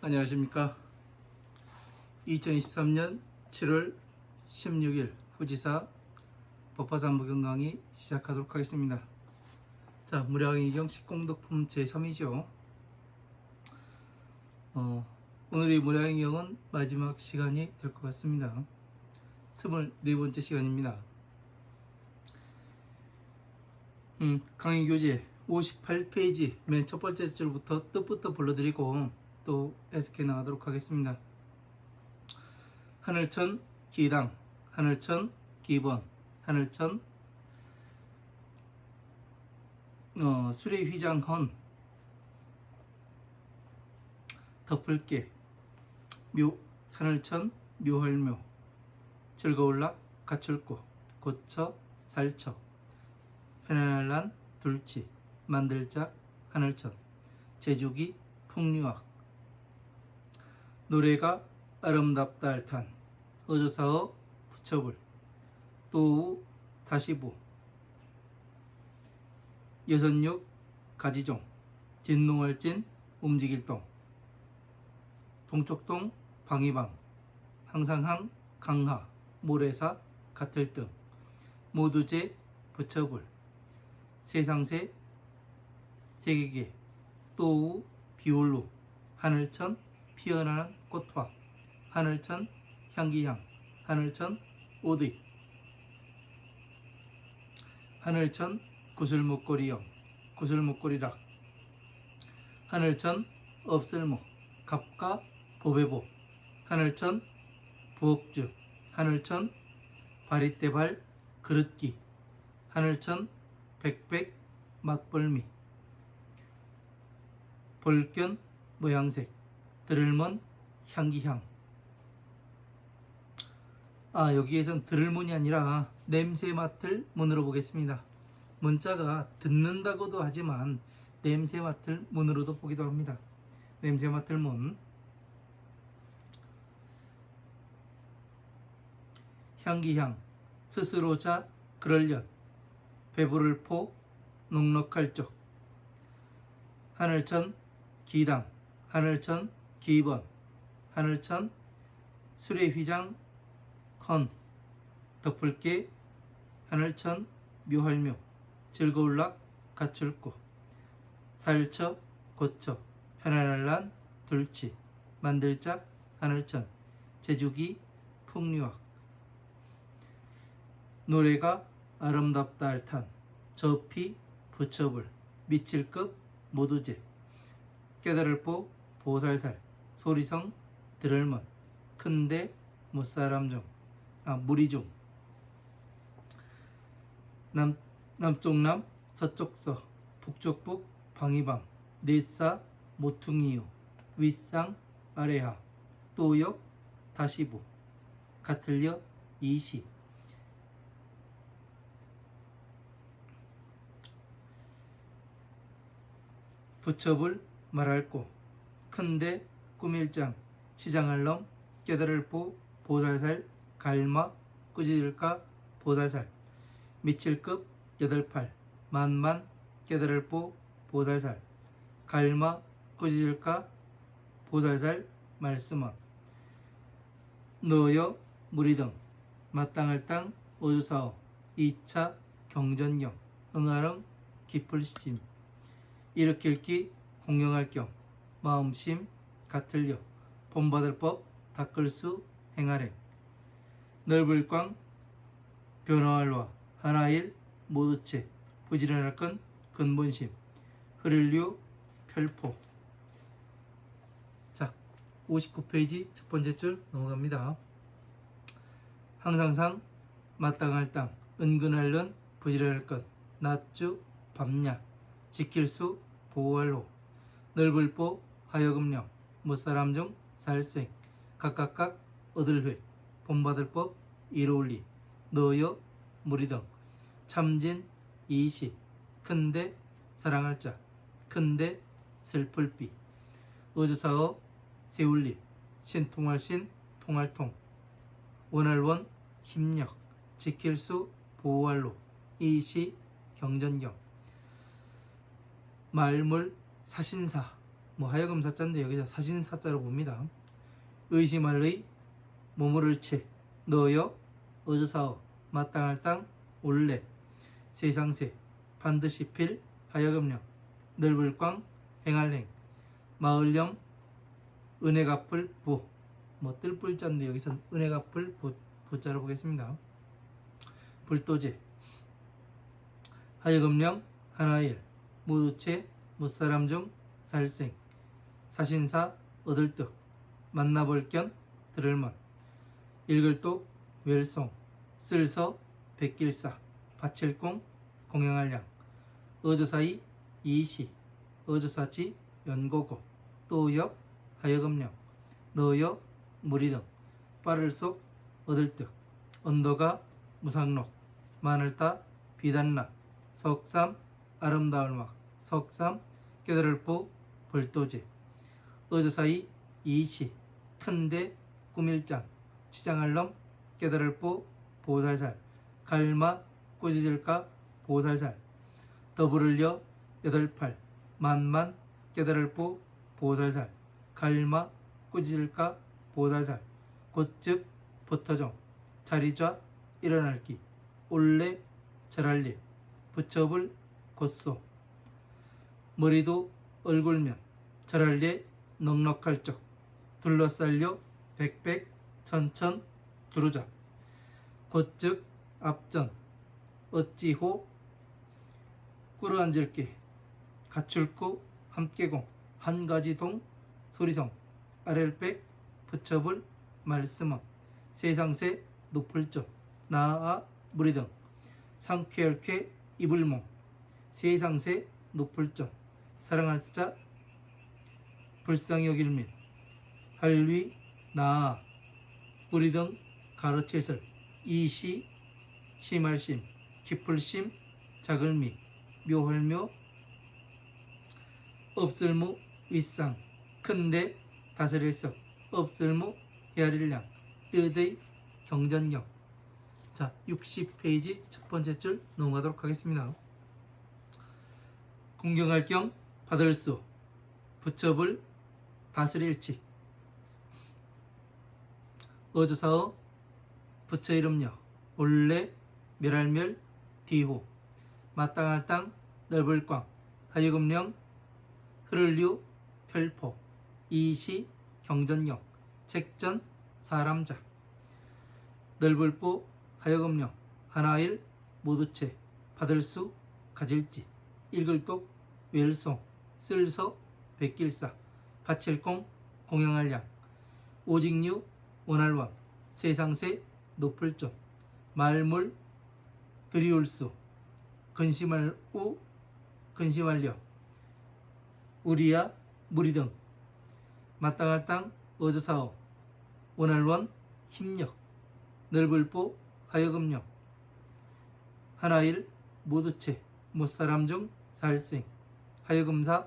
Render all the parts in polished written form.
안녕하십니까. 2023년 7월 16일 후지사 법화산부경 강의 시작하도록 하겠습니다. 자, 무량의경 식공덕품 제3이죠. 오늘의 무량의경은 마지막 시간이 될 것 같습니다. 24번째 시간입니다. 강의 교재 58페이지 맨 첫 번째 줄부터 뜻부터 불러드리고 또 해석해 나가도록 하겠습니다. 하늘천 기당, 하늘천 기번, 하늘천 수레휘장헌, 덮을게, 하늘천 묘할묘, 즐거울락 가출고, 고처 살처, 편안한 둘치, 만들짝 하늘천, 제주기 풍류학, 노래가 아름답다 알탄, 어조사어 부처불, 또우 다시보, 여선육 가지종, 진농월진 움직일동, 동쪽동 방위방, 항상항 강하, 모래사 같을등, 모두제 부처불, 세상세 세계계, 또우 비올루, 하늘천 피어나는 꽃화, 하늘천 향기향, 하늘천 오드이, 하늘천 구슬목걸이형, 구슬목걸이락, 하늘천 없을모, 갑가 보배보, 하늘천 부엌주, 하늘천 바리떼발 그릇기, 하늘천 백백 맛벌미, 볼견 모양색, 들을먼 향기향. 여기에선 들을문이 아니라 냄새 맡을 문으로 보겠습니다. 문자가 듣는다고도 하지만 냄새 맡을 문으로도 보기도 합니다. 냄새 맡을 문. 향기향, 스스로자 그럴련, 배부를 포 녹록할 쪽, 하늘천 기당, 하늘천 기번, 하늘천 수레휘장 헌, 덮을게, 하늘천 묘할묘, 즐거울락 가출고, 살처 고처, 편안할란 둘치, 만들짝 하늘천, 제주기 풍류학, 노래가 아름답다 알탄, 저피 부처불, 미칠급 모두제, 깨달을보 보살살, 소리성 들을먼, 큰데 못사람중, 무리중, 남쪽남 서쪽서, 북쪽북 방위방, 넷사 모퉁이유, 윗상 아래하, 또역 다시보, 같을려 이시, 부처불 말할고, 큰데 꾸밀장, 치장할렁, 깨달을보 보살살, 갈마 꾸짖을까 보살살, 미칠급 여덟팔, 만만 깨달을보 보살살, 갈마 꾸짖을까 보살살 말씀원, 너여 무리등, 마땅할 땅 오주사어, 2차 경전경, 응하렁 기풀심, 일으킬기 공경할 겸, 마음심 같을려, 본받을 법 닦을수 행하랭, 넓을 광 변화할와, 하나일 모두체, 부지런할 건 근본심, 흐를류 별포. 자, 59페이지 첫 번째 줄 넘어갑니다. 항상상 마땅할 땅, 은근할런 부지런할 것, 낮주 밤야, 지킬 수 보호할로, 넓을 보 하여금령, 무사람 중 살생, 각각각 얻을 획, 본받을 법 이로울리, 너여 무리등, 참진 이시, 큰데 사랑할 자, 큰데 슬플 비, 어조사어 세울리, 신통할신 통할통, 원할원 힘력, 지킬 수 보호할로, 이시 경전경, 말물 사신사, 하여금 사자인데 여기서 사신 사자로 봅니다. 의심할 의, 모모를 채, 너여, 어조사어, 마땅할 땅, 올래, 세상세, 반드시 필, 하여금령, 넓을 광, 행할 행, 마을령, 은혜 갚을 부, 뜰불자인데 여기서 은혜 갚을 부자로 보겠습니다. 불도제, 하여금령, 하나일, 무두체, 무사람 중 살생, 사신사, 얻을 득, 만나볼 견, 들을 먼, 읽을 똑, 웰송, 쓸서, 백길사, 바칠공, 공양할 양, 어조사이, 이시, 어조사지, 연고고, 또역, 하여금령, 너여, 무리등, 빠를 속, 얻을 득, 언더가, 무상록, 마늘따, 비단락, 석삼, 아름다울 막, 석삼, 깨달을 보, 벌도제, 어조사이, 이시, 큰데, 꾸밀장, 치장할 놈, 깨달을 보, 보살살, 갈마, 꾸짖을까, 보살살, 더불을려, 여덟팔, 만만, 깨달을 보, 보살살, 갈마, 꾸짖을까, 보살살, 곧즉, 버터정, 자리좌, 일어날기, 올래, 절할일, 붙여불, 곧소, 머리도 얼굴면, 절할래, 넉넉할 적, 둘러쌀려, 백백, 천천, 두루자, 곧즉, 앞전, 어찌호, 꿇어앉을게, 갖출고, 함께공, 한가지 동, 소리성, 아렐백, 붙여불, 말씀원, 세상세, 높을점, 나아, 무리등, 상쾌열쾌, 이불몽, 세상세, 높을점, 사랑할 자, 불쌍히 여길 민, 할위, 나아, 무리등, 가르치설, 이시, 심할심, 깊을심, 작을미, 묘할묘, 없을무, 윗상, 큰데, 다스릴석, 없을무, 헤아릴량, 뜻의, 경전경. 자, 60페이지 첫 번째 줄 넘어가도록 하겠습니다. 공경할 경, 받을 수, 붙여불, 다스릴칙, 어조사어, 붙여 이름여, 올래, 멸할멸, 뒤호, 마땅할 땅, 넓을 광, 하여금령, 흐를류, 별포, 이시, 경전경, 책전, 사람자, 넓을 보, 하여금령, 하나일, 모두체, 받을 수, 가질지, 읽을 똑, 웰송, 쓸서, 백길사, 바칠공, 공양할 양, 오직류, 원할왕, 세상세, 높을 점, 말물, 드리울 수, 근심할 우, 근심할려, 우리야, 무리등, 마땅할 땅, 어조사어, 원할원, 힘력, 넓을 보, 하여금령, 하나일, 모두체, 못사람 중 살생, 하여금사,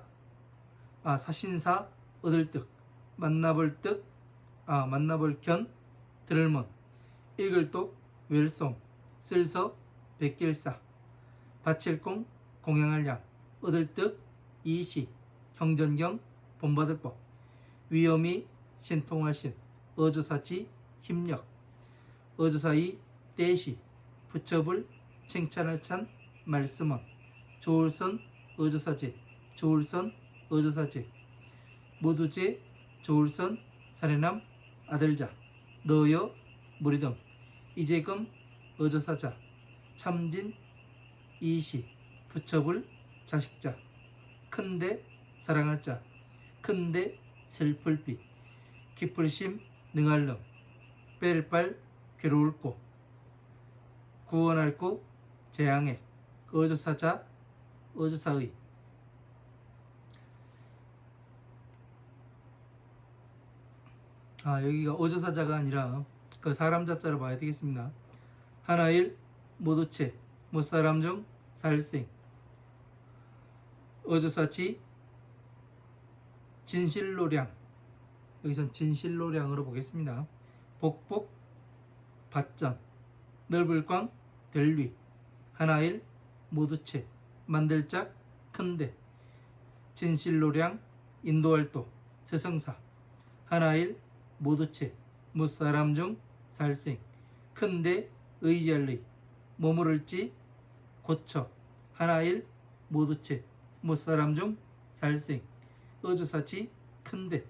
사신사, 얻을 득, 만나볼 득, 만나볼 견, 들을 먼, 읽을 똑, 웰송, 쓸서, 백길사, 바칠공, 공양할 양, 얻을 득, 이시, 경전경, 본받을 법, 위엄이, 신통할 신, 어조사지, 힘력, 어조사이, 떼시, 붙여불, 칭찬할 찬, 말씀원, 조울선, 어조사제, 조울선, 어조사제, 모두제, 조울선, 사례남, 아들자, 너여, 무리등, 이재금, 어조사자, 참진, 이시, 붙여불, 자식자, 큰데, 사랑할 자, 큰데, 슬플빛, 깊을심, 능할 놈, 뺄빨, 괴로울 꼬, 구원할 꼬, 재앙액, 어조사자, 어조사의, 여기가 어조사자가 아니라 그 사람 자자로 봐야 되겠습니다. 하나일, 모두체, 못사람 중 살생, 어조사치, 진실로량, 여기선 진실로량으로 보겠습니다. 복복, 밭전, 넓을 광, 별위, 하나일, 모두체, 만들짝, 큰데, 진실로량, 인도할도 스승사 하나일 모두체 무사람 중 살생 큰데 의지할의 머무를지 고쳐 하나일 모두체 무사람 중 살생 어주사치 큰데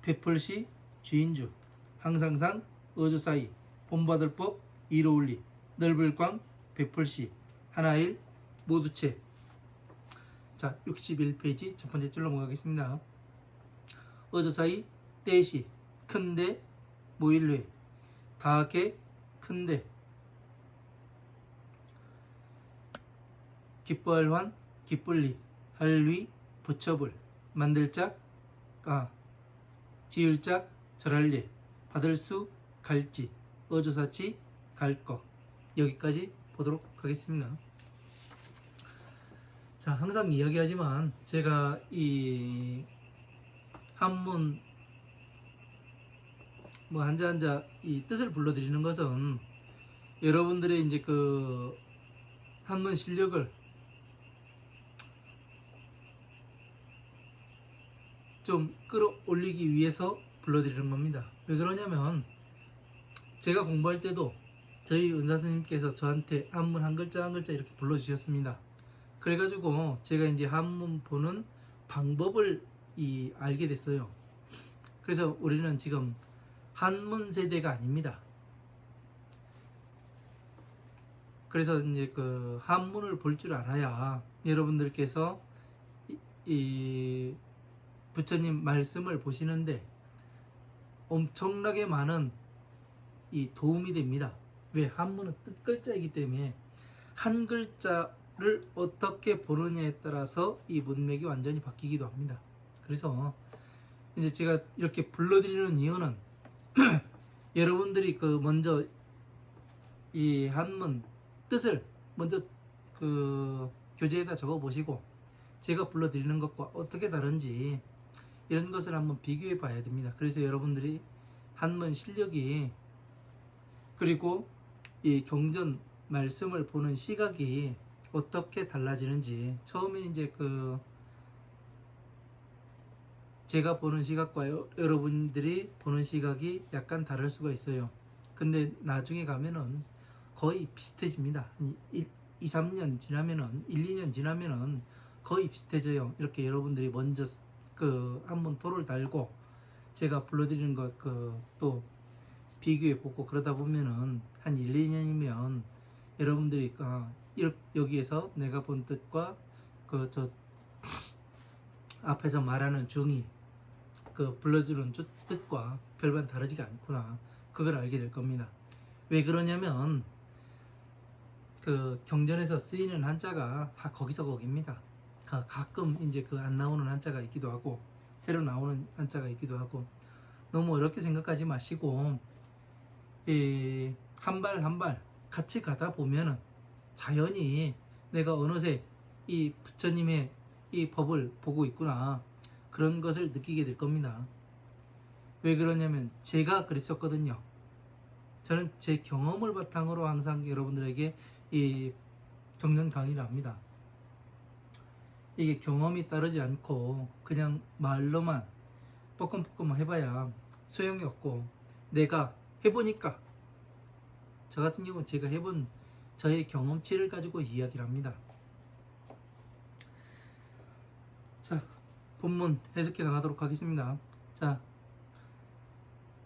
베풀시 주인주 항상상 어주사이 본받을 법 이로울리 넓을광 베풀시 하나일 모두체. 자 61페이지 첫 번째 줄로 넘어가겠습니다. 어주사이 떼시 큰데 모일회 다하게 큰데 기뻐할환 기쁠리 할위 부처불 만들짝 지을짝 절할리 받을 수 갈지 어주사치 갈거. 여기까지 보도록 하겠습니다. 자 항상 이야기하지만 제가 이 한문 뭐 한자 이 뜻을 불러드리는 것은 여러분들의 이제 그 한문 실력을 좀 끌어올리기 위해서 불러드리는 겁니다. 왜 그러냐면 제가 공부할 때도 저희 은사 스님께서 저한테 한문 한 글자 한 글자 이렇게 불러주셨습니다. 그래가지고 제가 이제 한문 보는 방법을 알게 됐어요. 그래서 우리는 지금 한문 세대가 아닙니다. 그래서 이제 그 한문을 볼 줄 알아야 여러분들께서 이 부처님 말씀을 보시는데 엄청나게 많은 이 도움이 됩니다. 왜? 한문은 뜻글자이기 때문에 한 글자를 어떻게 보느냐에 따라서 이 문맥이 완전히 바뀌기도 합니다. 그래서 이제 제가 이렇게 불러드리는 이유는 여러분들이 그 먼저 이 한문 뜻을 먼저 그 교재에다 적어 보시고 제가 불러드리는 것과 어떻게 다른지 이런 것을 한번 비교해 봐야 됩니다. 그래서 여러분들이 한문 실력이 그리고 이 경전 말씀을 보는 시각이 어떻게 달라지는지 처음에 이제 그 제가 보는 시각과 여러분들이 보는 시각이 약간 다를 수가 있어요. 근데 나중에 가면은 거의 비슷해집니다. 2, 3년 지나면은 1, 2년 지나면은 거의 비슷해져요. 이렇게 여러분들이 먼저 그 한번 토를 달고 제가 불러드리는 것 그 또 비교해 보고 그러다 보면은 한 1, 2년이면 여러분들이 여기에서 내가 본 뜻과 그 저 앞에서 말하는 중이 그 불러주는 뜻과 별반 다르지가 않구나 그걸 알게 될 겁니다. 왜 그러냐면 그 경전에서 쓰이는 한자가 다 거기서 거기입니다. 가끔 이제 그 안 나오는 한자가 있기도 하고 새로 나오는 한자가 있기도 하고 너무 어렵게 생각하지 마시고 한 발 한 발 같이 가다 보면은 자연히 내가 어느새 이 부처님의 이 법을 보고 있구나 그런 것을 느끼게 될 겁니다. 왜 그러냐면 제가 그랬었거든요. 저는 제 경험을 바탕으로 항상 여러분들에게 이 경전 강의를 합니다. 이게 경험이 따르지 않고 그냥 말로만 뻐끔뻐끔 해봐야 소용이 없고 내가 해보니까 저 같은 경우는 제가 해본 저의 경험치를 가지고 이야기를 합니다. 자 본문 해석해 나가도록 하겠습니다. 자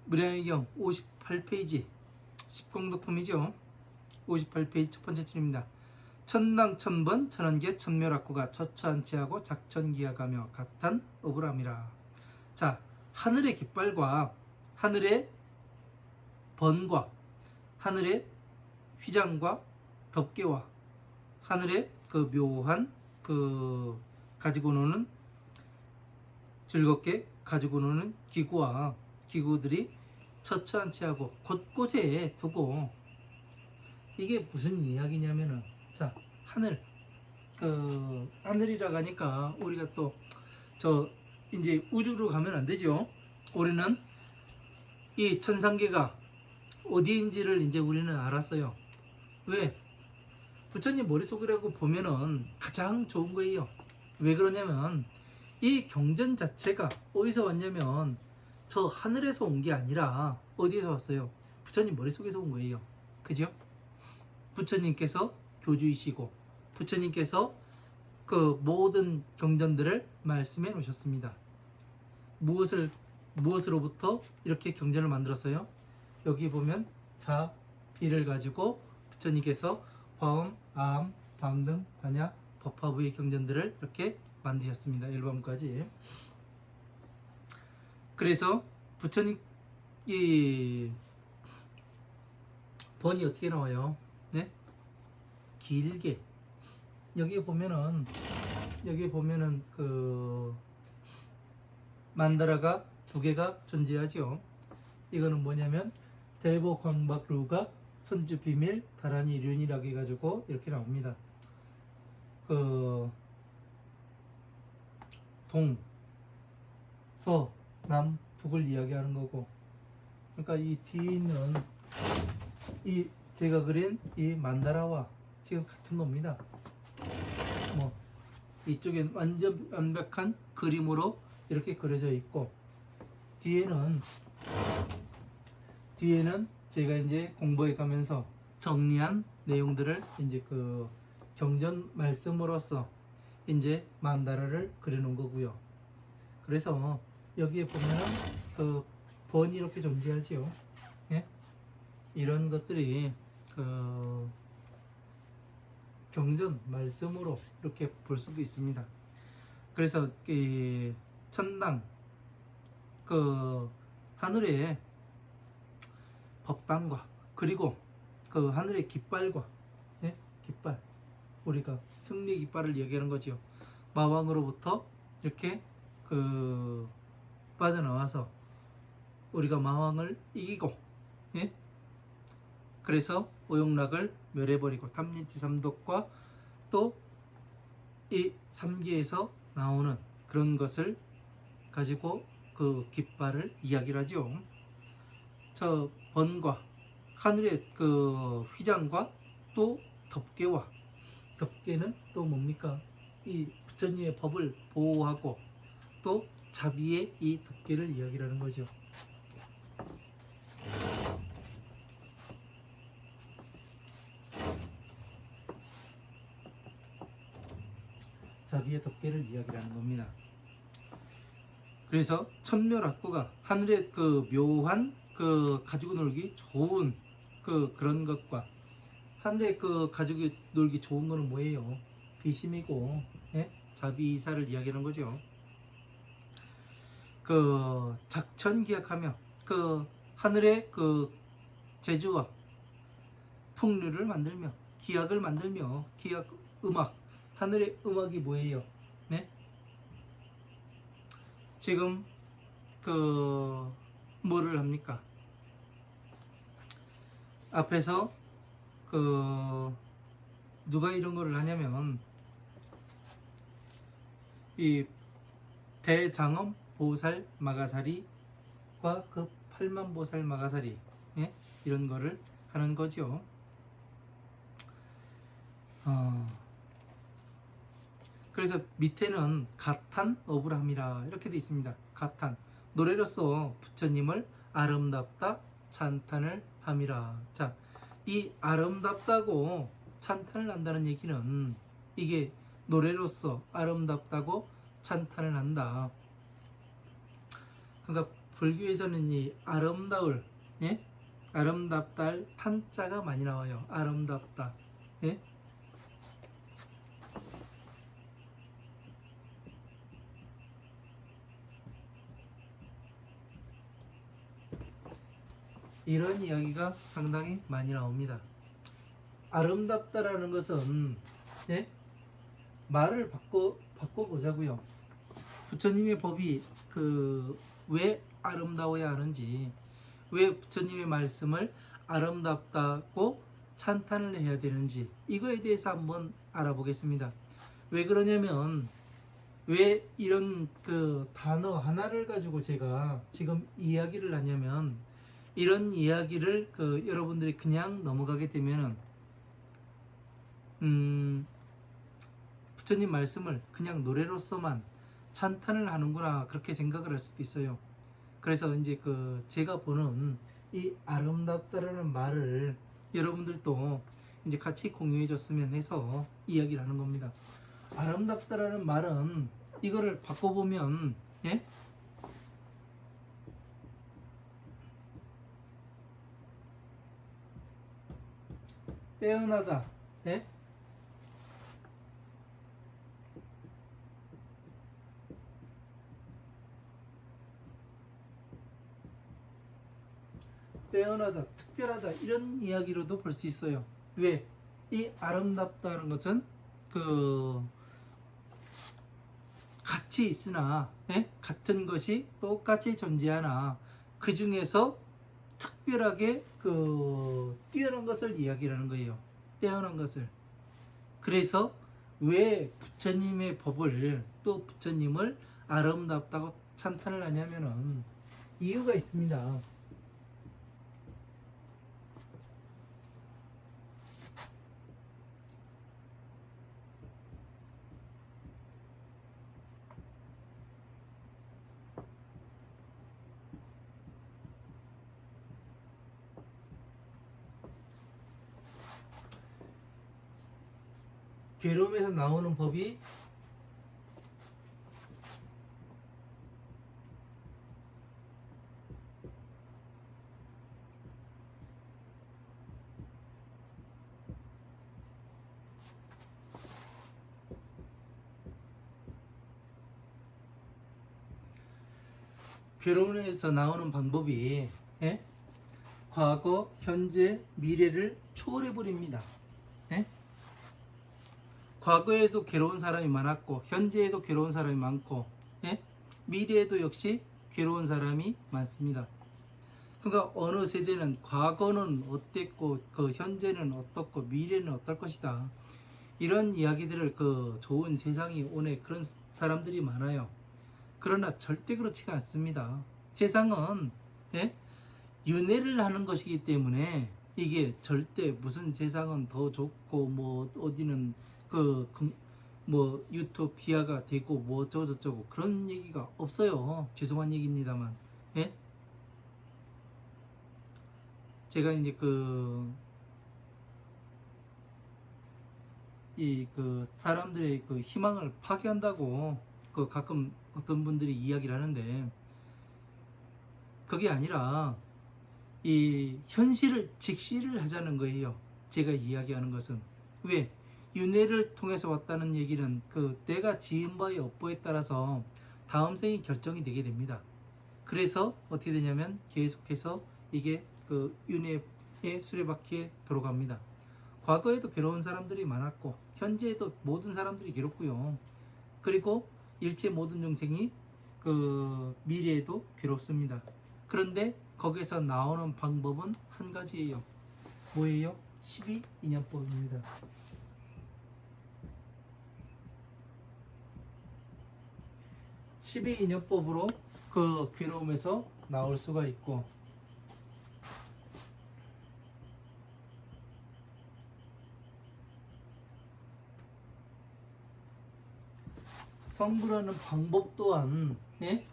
무량의경 58페이지 10공덕품이죠. 58페이지 첫 번째 줄입니다. 천당 천번 천한계 천멸악구가 처처한치하고 작천기하가며 같한 어불함이라. 자 하늘의 깃발과 하늘의 번과 하늘의 휘장과 덮개와 하늘의 그 묘한 그 가지고 노는 즐겁게 가지고 노는 기구와 기구들이 처처한치하고 곳곳에 두고 이게 무슨 이야기냐면은 자 하늘 그 하늘이라고 하니까 우리가 또 저 이제 우주로 가면 안 되죠. 우리는 이 천상계가 어디인지를 이제 우리는 알았어요. 왜? 부처님 머릿속이라고 보면은 가장 좋은 거예요. 왜 그러냐면 이 경전 자체가 어디서 왔냐면 저 하늘에서 온 게 아니라 어디에서 왔어요? 부처님 머릿속에서 온 거예요. 그죠? 부처님께서 교주이시고 부처님께서 그 모든 경전들을 말씀해 놓으셨습니다. 무엇으로부터 이렇게 경전을 만들었어요? 여기 보면 자, 비를 가지고 부처님께서 화엄, 아함, 방등, 반야, 법화부의 경전들을 이렇게 만드셨습니다. 앨범까지. 그래서 부처님 이 번이 어떻게 나와요? 네? 길게. 여기 보면은 그 만다라가 두 개가 존재하죠. 이거는 뭐냐면 대보광박루가 선주 비밀 다란이 륜이라고 해가지고 이렇게 나옵니다. 그 동, 서, 남, 북을 이야기하는 거고, 그러니까 이 뒤에 있는 이 제가 그린 이 만다라와 지금 같은 겁니다. 뭐 이쪽엔 완전 완벽한 그림으로 이렇게 그려져 있고, 뒤에는 제가 이제 공부해 가면서 정리한 내용들을 이제 그 경전 말씀으로써 이제 만다라를 그려놓은 거고요. 그래서 여기에 보면은 그 번이 이렇게 존재하지요. 예? 이런 것들이 그 경전 말씀으로 이렇게 볼 수도 있습니다. 그래서 이 천당 그 하늘의 법당과 그리고 그 하늘의 깃발과, 예? 깃발, 우리가 승리 깃발을 얘기하는 거죠. 마왕으로부터 이렇게 그 빠져나와서 우리가 마왕을 이기고, 예? 그래서 오용락을 멸해버리고 탐진치 삼독과 또 이 삼계에서 나오는 그런 것을 가지고 그 깃발을 이야기를 하죠. 저 번과 하늘의 그 휘장과 또 덮개와, 덮개는 또 뭡니까? 이 부처님의 법을 보호하고 또 자비의 이 덮개를 이야기를 하는 거죠. 자비의 덮개를 이야기를 하는 겁니다. 그래서 천묘락구가 하늘의 그 묘한 그 가지고 놀기 좋은 그런 것과, 하늘에 그 가지고 놀기 좋은 거는 뭐예요? 비심이고, 예? 자비이사를 이야기하는 거죠. 그 작천 기약하며 그 하늘의 그 제주와 풍류를 만들며 기약을 만들며, 기약 음악, 하늘의 음악이 뭐예요? 네? 지금 그 뭐를 합니까? 앞에서 그 누가 이런 거를 하냐면 이 대장엄 보살 마가사리과 그 팔만보살 마가사리, 예? 이런 거를 하는 거죠. 그래서 밑에는 가탄 어불함이라 이렇게 되어 있습니다. 가탄, 노래로서 부처님을 아름답다 찬탄을 함이라. 자, 이 아름답다고 찬탄을 한다는 얘기는 이게 노래로서 아름답다고 찬탄을 한다. 그러니까 불교에서는 이 아름다울, 예? 아름답다를 탄자가 많이 나와요. 아름답다, 예? 이런 이야기가 상당히 많이 나옵니다. 아름답다라는 것은, 예? 말을 바꿔보자고요. 부처님의 법이 그 왜 아름다워야 하는지, 왜 부처님의 말씀을 아름답다고 찬탄을 해야 되는지, 이거에 대해서 한번 알아보겠습니다. 왜 그러냐면, 왜 이런 그 단어 하나를 가지고 제가 지금 이야기를 하냐면, 이런 이야기를 그 여러분들이 그냥 넘어가게 되면은 부처님 말씀을 그냥 노래로서만 찬탄을 하는구나 그렇게 생각을 할 수도 있어요. 그래서 이제 제가 보는 이 아름답다라는 말을 여러분들도 이제 같이 공유해 줬으면 해서 이야기를 하는 겁니다. 아름답다라는 말은 이거를 바꿔보면 예? 빼어나다 예? 빼어나다, 특별하다 이런 이야기로도 볼 수 있어요. 왜? 이 아름답다는 것은 같이 있으나 예? 같은 것이 똑같이 존재하나 그 중에서 특별하게 뛰어난 것을 이야기하는 거예요. 빼어난 것을. 그래서 왜 부처님의 법을 또 부처님을 아름답다고 찬탄을 하냐면은 이유가 있습니다. 괴로움에서 나오는 법이 괴로움에서 나오는 방법이 예? 과거, 현재, 미래를 초월해 버립니다. 예? 과거에도 괴로운 사람이 많았고 현재에도 괴로운 사람이 많고 예? 미래에도 역시 괴로운 사람이 많습니다. 그러니까 어느 세대는 과거는 어땠고 현재는 어떻고 미래는 어떨 것이다. 이런 이야기들을 좋은 세상이 오네 그런 사람들이 많아요. 그러나 절대 그렇지가 않습니다. 세상은 예? 윤회를 하는 것이기 때문에 이게 절대 무슨 세상은 더 좋고 뭐 어디는 뭐 유토피아가 되고 뭐 어쩌고저쩌고 그런 얘기가 없어요. 죄송한 얘기입니다만 예? 제가 이제 사람들의 희망을 파괴한다고 가끔 어떤 분들이 이야기를 하는데 그게 아니라 이 현실을 직시를 하자는 거예요. 제가 이야기하는 것은 왜 윤회를 통해서 왔다는 얘기는 내가 지은 바의 업보에 따라서 다음 생이 결정이 되게 됩니다. 그래서 어떻게 되냐면 계속해서 이게 윤회의 수레바퀴에 돌아갑니다. 과거에도 괴로운 사람들이 많았고 현재에도 모든 사람들이 괴롭고요. 그리고 일체 모든 영생이 미래에도 괴롭습니다. 그런데 거기서 나오는 방법은 한 가지예요. 뭐예요? 12인연법입니다. 12인연법으로 괴로움에서 나올 수가 있고 성불하는 방법 또한 예?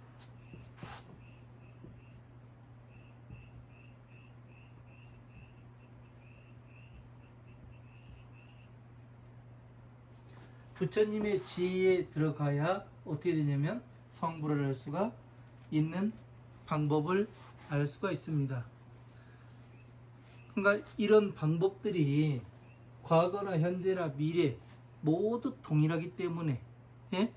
부처님의 지혜에 들어가야 어떻게 되냐면 성불을 할 수가 있는 방법을 알 수가 있습니다. 그러니까 이런 방법들이 과거나 현재나 미래 모두 동일하기 때문에 예?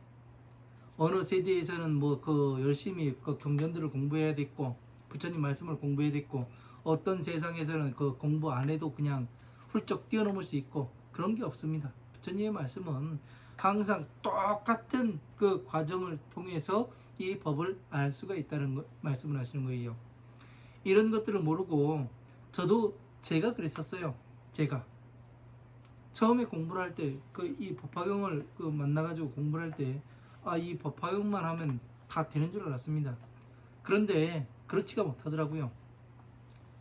어느 세대에서는 뭐 열심히 경전들을 공부해야 됐고 부처님 말씀을 공부해야 됐고 어떤 세상에서는 공부 안 해도 그냥 훌쩍 뛰어넘을 수 있고 그런 게 없습니다. 부처님의 말씀은 항상 똑같은 과정을 통해서 이 법을 알 수가 있다는 말씀을 하시는 거예요. 이런 것들을 모르고 저도 제가 그랬었어요. 제가 처음에 공부를 할 때 이 법화경을 만나가지고 공부를 할 때 이 법화경만 하면 다 되는 줄 알았습니다. 그런데 그렇지가 못하더라고요.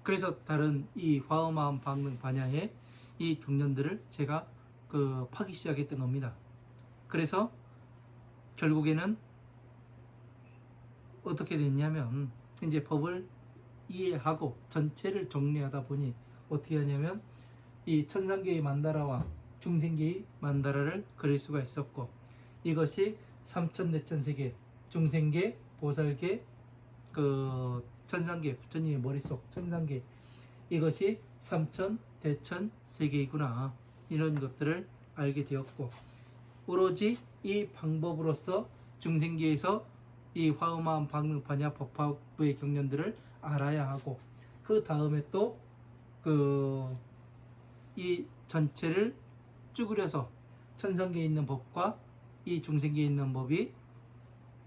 그래서 다른 이 화엄마음 방능 반야의 이 경전들을 제가 파기 시작했던 겁니다. 그래서 결국에는 어떻게 됐냐면 이제 법을 이해하고 전체를 정리하다 보니 어떻게 하냐면 이 천상계의 만다라와 중생계의 만다라를 그릴 수가 있었고, 이것이 삼천대천세계, 중생계, 보살계, 그 천상계, 부처님의 머릿속 천상계, 이것이 삼천 대천 세계이구나, 이런 것들을 알게 되었고, 오로지 이 방법으로서 중생계에서 이 화엄한 방능 반야 법화부의 경전들을 알아야 하고, 그 다음에 또 이 전체를 쭈그려서 천상계에 있는 법과 이 중생계에 있는 법이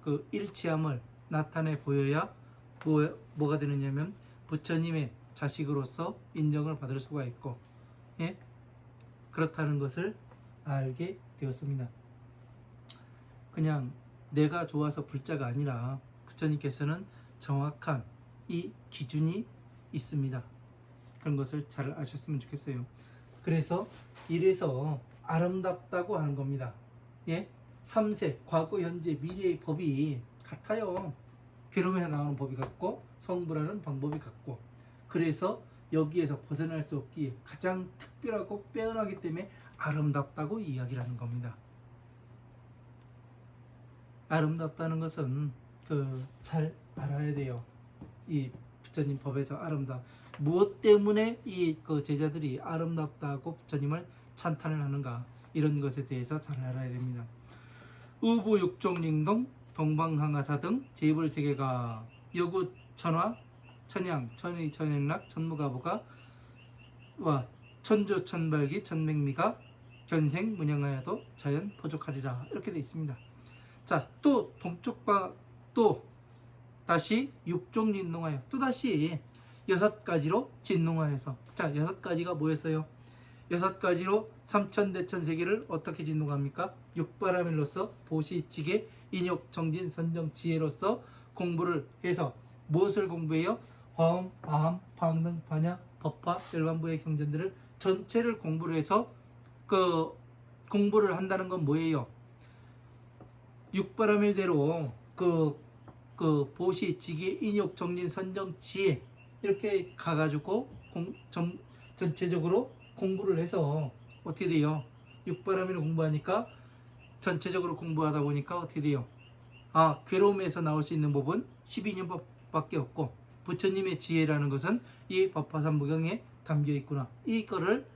그 일치함을 나타내 보여야 뭐가 되느냐면 부처님의 자식으로서 인정을 받을 수가 있고, 예? 그렇다는 것을 알게 되었습니다. 그냥 내가 좋아서 불자가 아니라 부처님께서는 정확한 이 기준이 있습니다. 그런 것을 잘 아셨으면 좋겠어요. 그래서 이래서 아름답다고 하는 겁니다. 예? 3세, 과거, 현재, 미래의 법이 같아요. 괴로움에 나오는 법이 같고 성불하는 방법이 같고, 그래서 여기에서 벗어날 수 없기에 가장 특별하고 빼어나기 때문에 아름답다고 이야기를 하는 겁니다. 아름답다는 것은 잘 알아야 돼요. 이 부처님 법에서 무엇 때문에 이 제자들이 아름답다고 부처님을 찬탄을 하는가, 이런 것에 대해서 잘 알아야 됩니다. 우부 육종링동 동방항아사 등 재불세계가 여구 천화 천양 천의 천행락 천무가보가 와 천주 천발기 천맹미가 견생 문양하여도 자연 포족하리라, 이렇게 되어 있습니다. 자, 또 동쪽방 또 다시 육종진동하여 또 다시 6가지로 진동하여서, 자, 6가지가 뭐였어요? 6가지로 삼천대천세계를 어떻게 진동합니까? 육바라밀로서 보시지계 인욕 정진 선정 지혜로서 공부를 해서 무엇을 공부해요? 화엄, 아함, 방능, 반야, 법화, 열반부의 경전들을 전체를 공부를 해서 공부를 한다는 건 뭐예요? 육바라밀대로 보시지계 인욕 정진 선정 지혜 이렇게 가가지고 전체적으로 공부를 해서 어떻게 돼요? 육바라밀을 공부하니까 전체적으로 공부하다 보니까 어떻게 돼요? 괴로움에서 나올 수 있는 법은 12년법밖에 없고 부처님의 지혜라는 것은 이 법화삼부경에 담겨 있구나, 이거를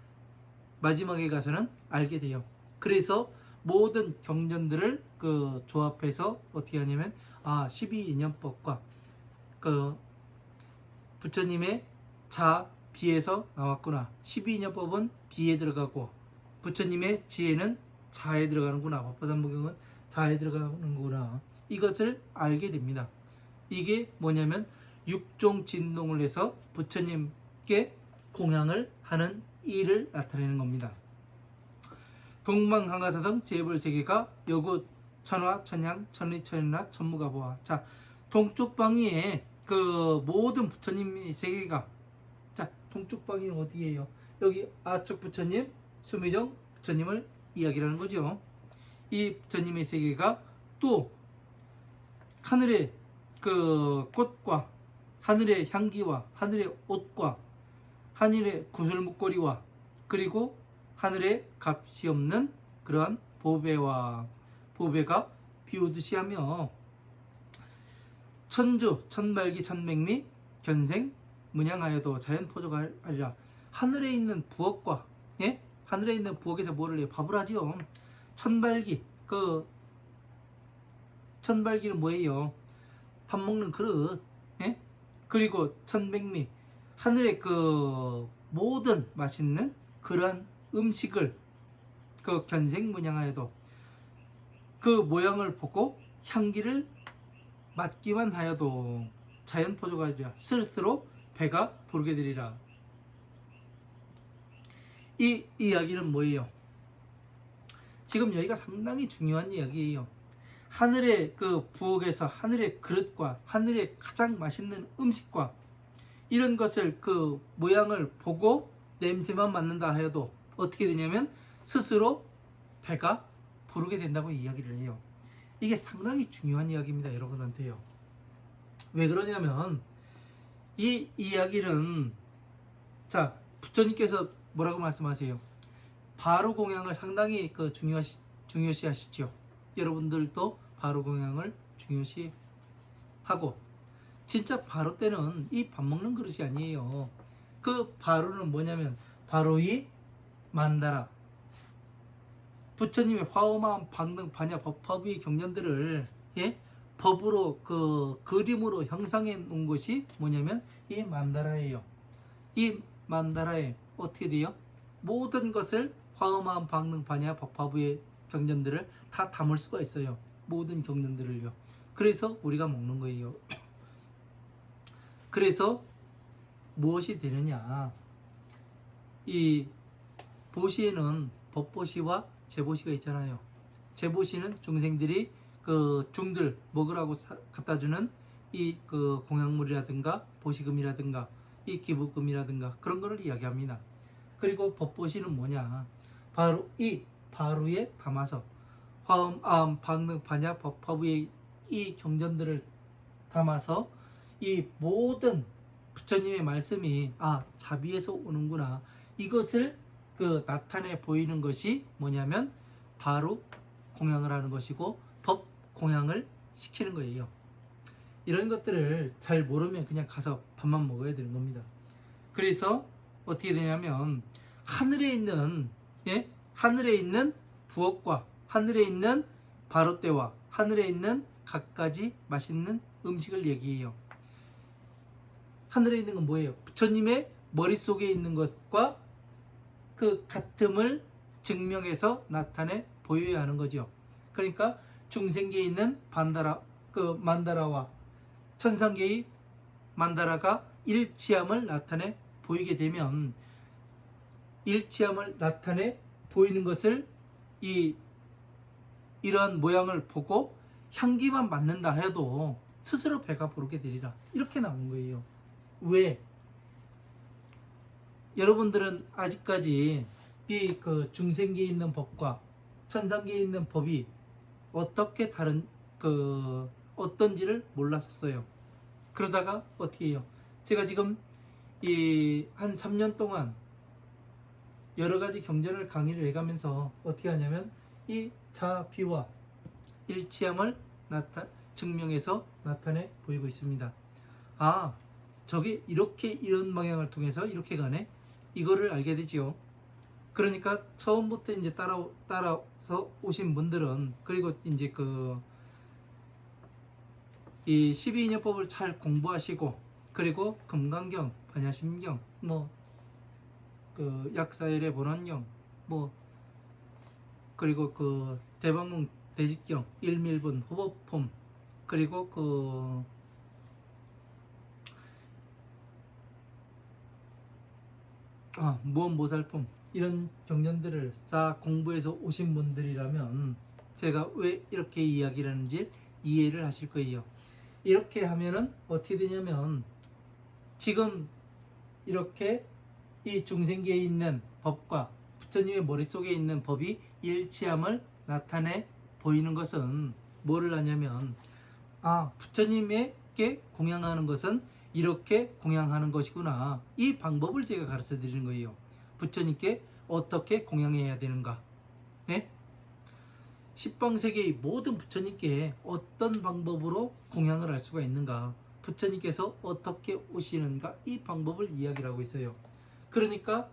마지막에 가서는 알게 돼요. 그래서 모든 경전들을 조합해서 어떻게 하냐면 12인연법과 부처님의 자, 비에서 나왔구나, 12인연법은 비에 들어가고 부처님의 지혜는 자에 들어가는구나, 법화삼부경은 자에 들어가는구나, 이것을 알게 됩니다. 이게 뭐냐면 육종진동을 해서 부처님께 공양을 하는 일을 나타내는 겁니다. 동방항아사 등 재불세계가 여구 천화 천양 천의 천연락 천무가보아. 자, 동쪽 방위에 모든 부처님의 세계가, 자, 동쪽 방위는 어디예요? 여기 아쪽 부처님, 수미정 부처님을 이야기하는 거죠. 이 부처님의 세계가 또 하늘의 꽃과 하늘의 향기와 하늘의 옷과 하늘의 구슬 목걸이와 그리고 하늘에 값이 없는 그러한 보배가 비오듯이 하며 천주 천발기 천맹미 견생 문양하여도 자연 포족하리라. 하늘에 있는 부엌과, 예? 하늘에 있는 부엌에서 뭐를 해요? 밥을 하지요. 천발기, 천발기는 뭐예요? 밥 먹는 그릇, 예? 그리고 천맹미, 하늘의 모든 맛있는 그러한 음식을 견생 문양하여도 모양을 보고 향기를 맡기만 하여도 자연 포족하리라. 스스로 배가 부르게 되리라. 이 이야기는 뭐예요? 지금 여기가 상당히 중요한 이야기예요. 하늘의 부엌에서 하늘의 그릇과 하늘의 가장 맛있는 음식과 이런 것을 모양을 보고 냄새만 맡는다 하여도 어떻게 되냐면 스스로 배가 부르게 된다고 이야기를 해요. 이게 상당히 중요한 이야기입니다, 여러분한테요. 왜 그러냐면 이 이야기는, 자, 부처님께서 뭐라고 말씀하세요? 바로 공양을 상당히 중요시 하시죠. 여러분들도 바로 공양을 중요시 하고, 진짜 바로 때는 이 밥 먹는 그릇이 아니에요. 그 바로는 뭐냐면 바로 이 만다라, 부처님의 화엄한 방등 반야 법화부의 경전들을, 예? 법으로 그림으로 형상해 놓은 것이 뭐냐면 이 만다라예요. 이 만다라에 어떻게 돼요? 모든 것을 화엄한 방등 반야 법화부의 경전들을 다 담을 수가 있어요. 모든 경전들을요. 그래서 우리가 먹는 거예요. 그래서 무엇이 되느냐? 이 보시에는 법보시와 제보시가 있잖아요. 제보시는 중생들이 중들 먹으라고 갖다 주는 이 공약물이라든가 보시금이라든가 이 기부금이라든가 그런 거를 이야기합니다. 그리고 법보시는 뭐냐? 바로 이 바루에 담아서 화엄, 아음, 방능, 반야, 법화부의 이 경전들을 담아서 이 모든 부처님의 말씀이 자비에서 오는구나, 이것을 나타내 보이는 것이 뭐냐면 바로 공양을 하는 것이고 법 공양을 시키는 거예요. 이런 것들을 잘 모르면 그냥 가서 밥만 먹어야 되는 겁니다. 그래서 어떻게 되냐면 하늘에 있는 부엌과 하늘에 있는 바로떼와 하늘에 있는 갖가지 맛있는 음식을 얘기해요. 하늘에 있는 건 뭐예요? 부처님의 머릿속에 있는 것과 그 같음을 증명해서 나타내 보여야 하는 거죠. 그러니까 중생계에 있는 만다라와 천상계의 만다라가 일치함을 나타내 보이게 되면, 일치함을 나타내 보이는 것을 이러한 모양을 보고 향기만 맡는다 해도 스스로 배가 부르게 되리라, 이렇게 나온 거예요. 왜? 여러분들은 아직까지 이 중생계에 있는 법과 천상계에 있는 법이 어떻게 다른 어떤지를 몰랐었어요. 그러다가 어떻게 해요? 제가 지금 한 3년 동안 여러 가지 경전을 강의를 해가면서 어떻게 하냐면 이 자비와 일치함을 증명해서 나타내 보이고 있습니다. 저게 이런 방향을 통해서 이렇게 가네, 이거를 알게 되지요. 그러니까 처음부터 이제 따라서 오신 분들은, 그리고 이제 이 12인연법을 잘 공부하시고, 그리고 금강경, 반야심경, 약사열의 본원경, 그리고 대방공 대집경, 일밀분, 호법품, 그리고 무언보살품, 이런 경전들을 싹 공부해서 오신 분들이라면 제가 왜 이렇게 이야기를 하는지 이해를 하실 거예요. 이렇게 하면은 어떻게 되냐면, 지금 이렇게 이 중생계에 있는 법과 부처님의 머릿속에 있는 법이 일치함을 나타내 보이는 것은 뭐를 하냐면, 부처님에게 공양하는 것은 이렇게 공양하는 것이구나, 이 방법을 제가 가르쳐 드리는 거예요. 부처님께 어떻게 공양해야 되는가, 네? 십방세계의 모든 부처님께 어떤 방법으로 공양을 할 수가 있는가, 부처님께서 어떻게 오시는가, 이 방법을 이야기를 하고 있어요. 그러니까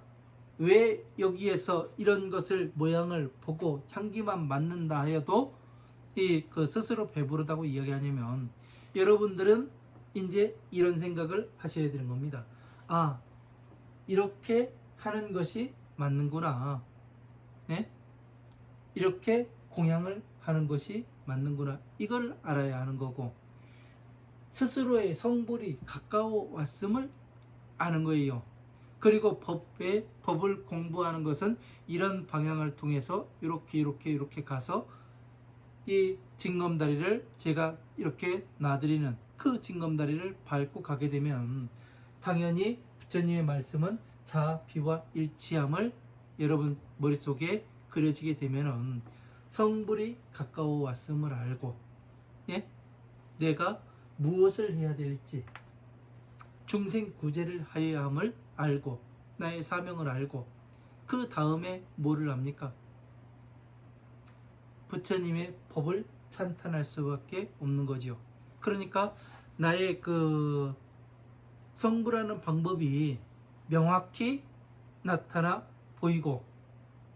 왜 여기에서 이런 것을 모양을 보고 향기만 맡는다 해도 스스로 배부르다고 이야기하냐면, 여러분들은 이제 이런 생각을 하셔야 되는 겁니다. 이렇게 하는 것이 맞는구나, 네? 이렇게 공양을 하는 것이 맞는구나, 이걸 알아야 하는 거고, 스스로의 성불이 가까워 왔음을 아는 거예요. 그리고 법을 공부하는 것은 이런 방향을 통해서 이렇게 가서 이 징검다리를 제가 이렇게 놔드리는 그 징검다리를 밟고 가게 되면, 당연히 부처님의 말씀은 자비와 일치함을 여러분 머릿속에 그려지게 되면은 성불이 가까워 왔음을 알고, 예? 내가 무엇을 해야 될지, 중생 구제를 하여야 함을 알고, 나의 사명을 알고, 그 다음에 뭐를 합니까? 부처님의 법을 찬탄할 수밖에 없는 거지요. 그러니까 나의 그 성불하는 방법이 명확히 나타나 보이고,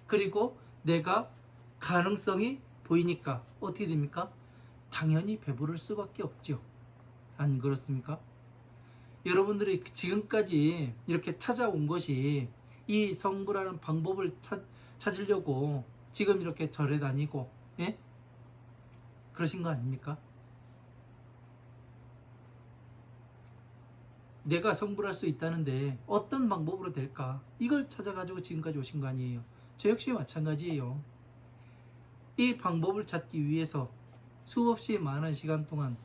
그리고 내가 가능성이 보이니까 어떻게 됩니까? 당연히 배부를 수밖에 없죠. 안 그렇습니까? 여러분들이 지금까지 이렇게 찾아온 것이 이 성불하는 방법을 찾으려고 지금 이렇게 절에 다니고, 예? 그러신 거 아닙니까? 내가 성불할 수 있다는데 어떤 방법으로 될까? 이걸 찾아가지고 지금까지 오신 거 아니에요. 저 역시 마찬가지예요. 이 방법을 찾기 위해서 수없이 많은 시간 동안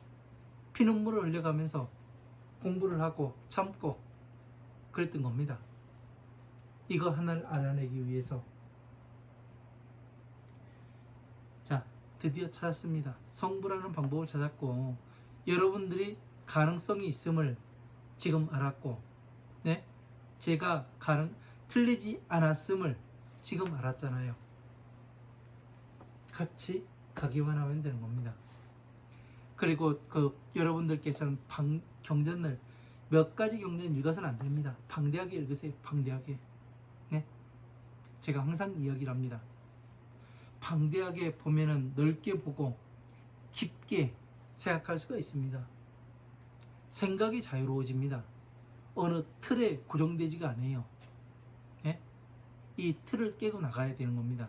피눈물을 흘려가면서 공부를 하고 참고 그랬던 겁니다. 이거 하나를 알아내기 위해서. 자, 드디어 찾았습니다. 성불하는 방법을 찾았고, 여러분들이 가능성이 있음을 지금 알았고, 네? 제가 틀리지 않았음을 지금 알았잖아요. 같이 가기만 하면 되는 겁니다. 그리고 여러분들께서는 경전을 몇 가지 경전 읽어서는 안 됩니다. 방대하게 읽으세요. 방대하게. 네? 제가 항상 이야기를 합니다. 방대하게 보면은 넓게 보고 깊게 생각할 수가 있습니다. 생각이 자유로워집니다. 어느 틀에 고정되지가 않아요. 예? 이 틀을 깨고 나가야 되는 겁니다.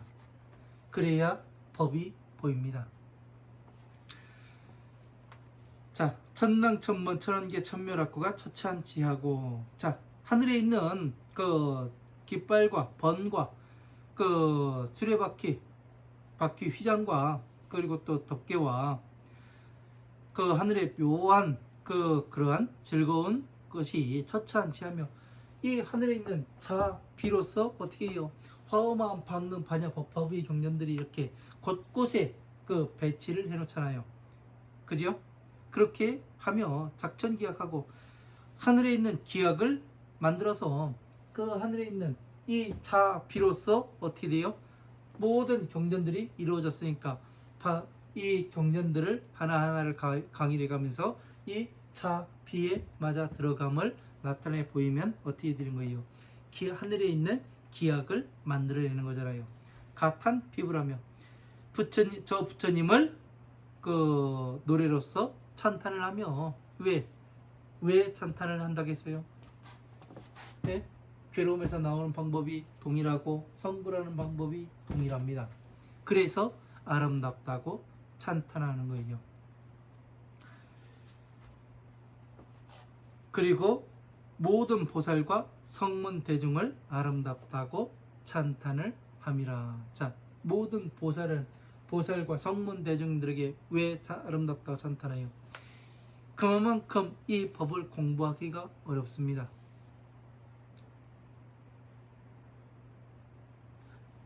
그래야 법이 보입니다. 자, 천랑천번 천원계 천묘락구가 처치한지하고, 자, 하늘에 있는 그 깃발과 번과 그 수레바퀴 휘장과 그리고 또 덮개와 그 하늘의 묘한 그러한 즐거운 것이 처치한지하며, 이 하늘에 있는 자 비로소 어떻게 해요? 화엄한 방능 반야 법화부의 경전들이 이렇게 곳곳에 그 배치를 해놓잖아요. 그죠? 그렇게 하며 작천기약하고 하늘에 있는 기약을 만들어서 그 하늘에 있는 이 자 비로소 어떻게 돼요? 모든 경전들이 이루어졌으니까 이 경전들을 하나하나를 강의를 해가면서 이 자 비에 맞아 들어감을 나타내 보이면 어떻게 되는 거예요? 하늘에 있는 기약을 만들어내는 거잖아요. 가탄 피부라며 저 부처님을 그 노래로서 찬탄을 하며, 왜 찬탄을 한다겠어요? 네? 괴로움에서 나오는 방법이 동일하고 성불하는 방법이 동일합니다. 그래서 아름답다고 찬탄하는 거예요. 그리고 모든 보살과 성문 대중을 아름답다고 찬탄을 함이라. 자, 모든 보살과 성문 대중들에게 왜 아름답다고 찬탄해요? 그만큼 이 법을 공부하기가 어렵습니다.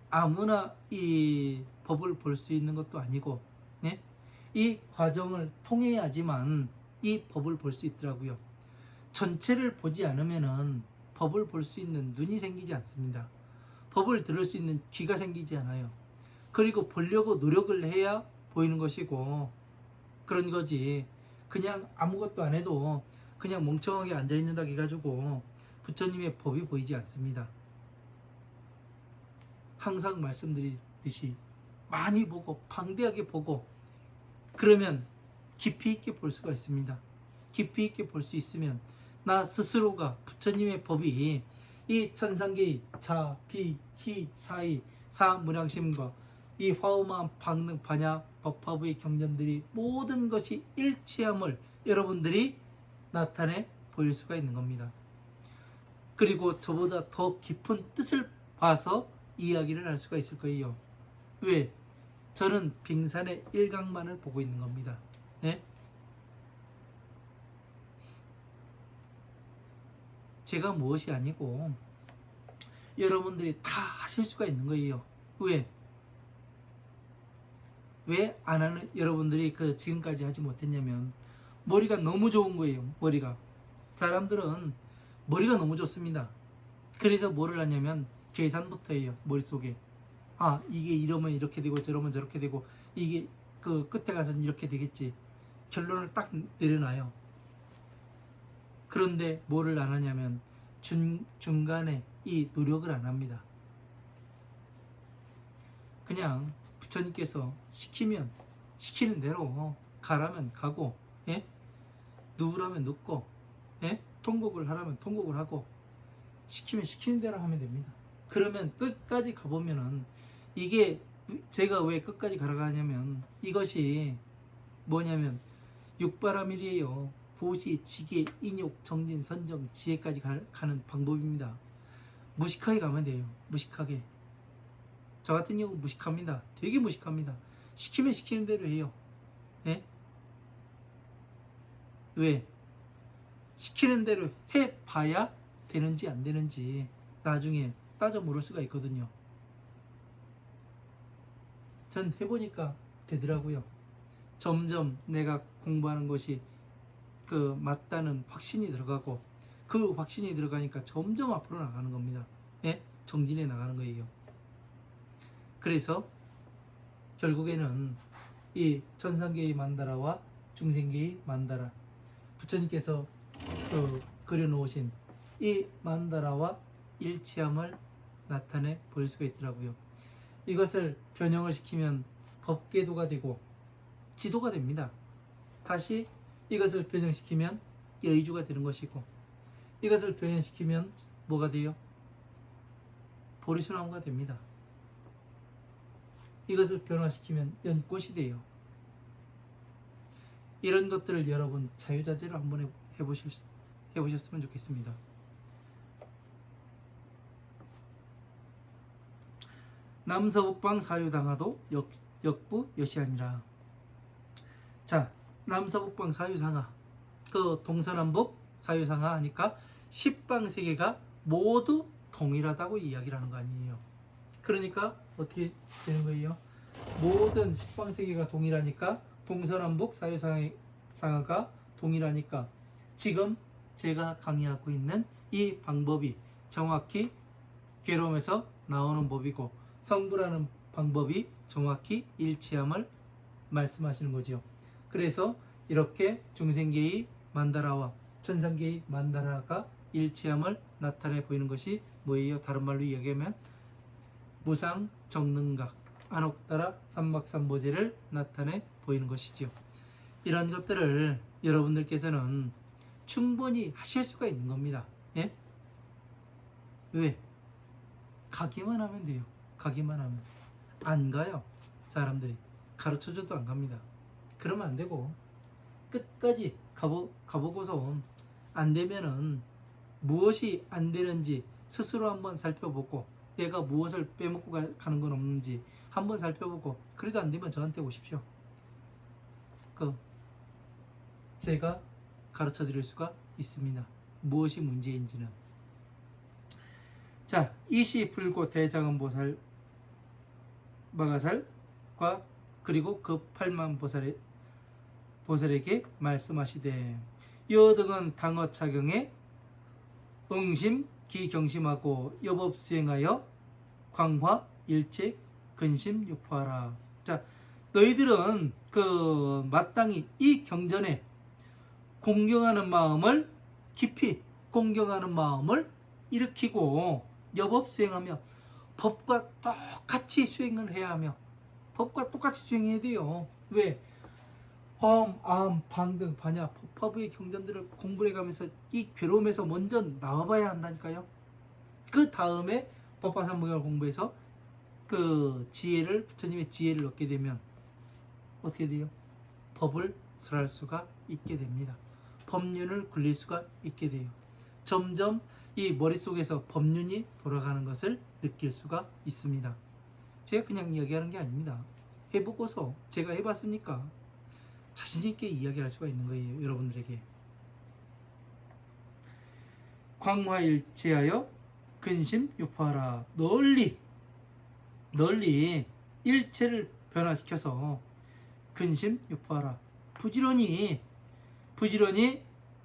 아무나 이 법을 볼 수 있는 것도 아니고, 네? 이 과정을 통해야지만 이 법을 볼 수 있더라고요. 전체를 보지 않으면은 법을 볼 수 있는 눈이 생기지 않습니다. 법을 들을 수 있는 귀가 생기지 않아요. 그리고 보려고 노력을 해야 보이는 것이고 그런 거지, 그냥 아무것도 안 해도 그냥 멍청하게 앉아있는다 해가지고 부처님의 법이 보이지 않습니다. 항상 말씀드리듯이 많이 보고 방대하게 보고 그러면 깊이 있게 볼 수가 있습니다. 깊이 있게 볼 수 있으면 나 스스로가 부처님의 법이 이 천상계의 자, 비, 희, 사이, 사무량심과 이 화엄한 방능 반야 법화부의 경전들이 모든 것이 일치함을 여러분들이 나타내 보일 수가 있는 겁니다. 그리고 저보다 더 깊은 뜻을 봐서 이야기를 할 수가 있을 거예요. 왜? 저는 빙산의 일각만을 보고 있는 겁니다. 네? 제가 무엇이 아니고 여러분들이 다 하실 수가 있는 거예요. 왜? 왜 안 하는 여러분들이 그 지금까지 하지 못했냐면 머리가 너무 좋은 거예요. 머리가 사람들은 머리가 너무 좋습니다. 그래서 뭐를 하냐면 계산부터 해요. 머릿속에 아 이게 이러면 이렇게 되고 저러면 저렇게 되고 이게 그 끝에 가서는 이렇게 되겠지 결론을 딱 내려놔요. 그런데 뭐를 안 하냐면 중간에 이 노력을 안 합니다. 그냥 부처님께서 시키면 시키는 대로 가라면 가고 예? 누우라면 눕고 예? 통곡을 하라면 통곡을 하고 시키면 시키는 대로 하면 됩니다. 그러면 끝까지 가보면은 이게 제가 왜 끝까지 가라가냐면 이것이 뭐냐면 육바라밀이에요. 보시, 지계, 인욕, 정진, 선정, 지혜까지 가는 방법입니다. 무식하게 가면 돼요. 무식하게. 저 같은 경우 무식합니다. 되게 무식합니다. 시키면 시키는 대로 해요. 예? 왜? 시키는 대로 해봐야 되는지 안 되는지 나중에 따져 물을 수가 있거든요. 전 해보니까 되더라고요. 점점 내가 공부하는 것이 그 맞다는 확신이 들어가고 그 확신이 들어가니까 점점 앞으로 나가는 겁니다. 예? 정진해 나가는 거예요. 그래서 결국에는 이 천상계의 만다라와 중생계의 만다라 부처님께서 그려놓으신 이 만다라와 일치함을 나타내 보일 수가 있더라고요. 이것을 변형을 시키면 법계도가 되고 지도가 됩니다. 다시 이것을 변형시키면 여의주가 되는 것이고 이것을 변형시키면 뭐가 돼요? 보리수나무가 됩니다. 이것을 변화시키면 연꽃이 돼요. 이런 것들을 여러분 자유자재로 한번 해보셨으면 좋겠습니다. 남서북방 사유상하도 역부 여시아니라. 자, 남서북방 사유상하 그 동서남북 사유상하 하니까 10방세계가 모두 동일하다고 이야기를 하는 거 아니에요. 그러니까 어떻게 되는 거예요? 모든 10방세계가 동일하니까 동서남북 사유상하가 동일하니까 지금 제가 강의하고 있는 이 방법이 정확히 괴로움에서 나오는 법이고 성불하는 방법이 정확히 일치함을 말씀하시는 거죠. 그래서 이렇게 중생계의 만다라와 천상계의 만다라가 일치함을 나타내 보이는 것이 뭐예요? 다른 말로 이야기하면 무상 정능각 안옥따라 삼막삼보제를 나타내 보이는 것이죠. 이런 것들을 여러분들께서는 충분히 하실 수가 있는 겁니다. 예? 왜? 가기만 하면 돼요. 가기만 하면. 안 가요. 사람들이. 가르쳐줘도 안 갑니다. 그러면 안 되고 끝까지 가보고서 안 되면은 무엇이 안 되는지 스스로 한번 살펴보고 내가 무엇을 빼먹고 가는 건 없는지 한번 살펴보고 그래도 안 되면 저한테 오십시오. 제가 가르쳐 드릴 수가 있습니다. 무엇이 문제인지는. 자, 이시 불고 대장엄보살 마가살과 그리고 그 8만 보살에게 말씀하시되 여등은 당어 차경에 응심 기경심하고 여법 수행하여 광화 일체 근심 유포하라. 자, 너희들은 그 마땅히 이 경전에 공경하는 마음을 깊이 공경하는 마음을 일으키고 여법 수행하며 법과 똑같이 수행을 해야 하며 법과 똑같이 수행해야 돼요. 왜? 화엄, 아함, 방등, 반야, 법화부의 경전들을 공부해 가면서 이 괴로움에서 먼저 나와봐야 한다니까요. 그 다음에 법화삼무경을 공부해서 그 지혜를 부처님의 지혜를 얻게 되면 어떻게 돼요? 법을 설할 수가 있게 됩니다. 법륜을 굴릴 수가 있게 돼요. 점점 이 머릿속에서 법륜이 돌아가는 것을 느낄 수가 있습니다. 제가 그냥 이야기하는 게 아닙니다. 해보고서 제가 해봤으니까 자신있게 이야기할 수가 있는 거예요. 여러분들에게. 광화일체하여 근심 유포하라. 널리 일체를 변화시켜서 근심 유포하라. 부지런히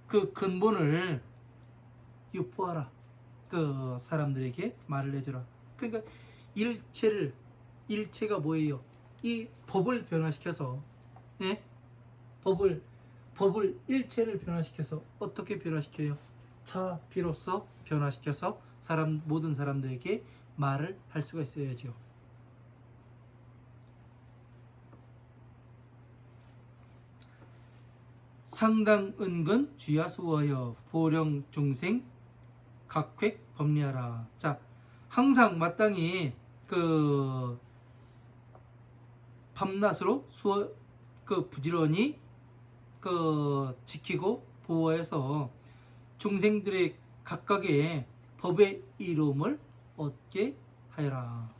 그 근본을 유포하라. 그 사람들에게 말을 해주라. 그러니까 일체가 뭐예요? 이 법을 변화시켜서, 예? 법을 일체를 변화시켜서 어떻게 변화시켜요? 비로소 변화시켜서 모든 사람들에게 말을 할 수가 있어야죠. 상당 은근 쥐야수하여 보령 중생 각획 법리하라. 자, 항상 마땅히 그 밤낮으로 부지런히 지키고 보호해서 중생들의 각각의 법의 이로움을 얻게 하여라.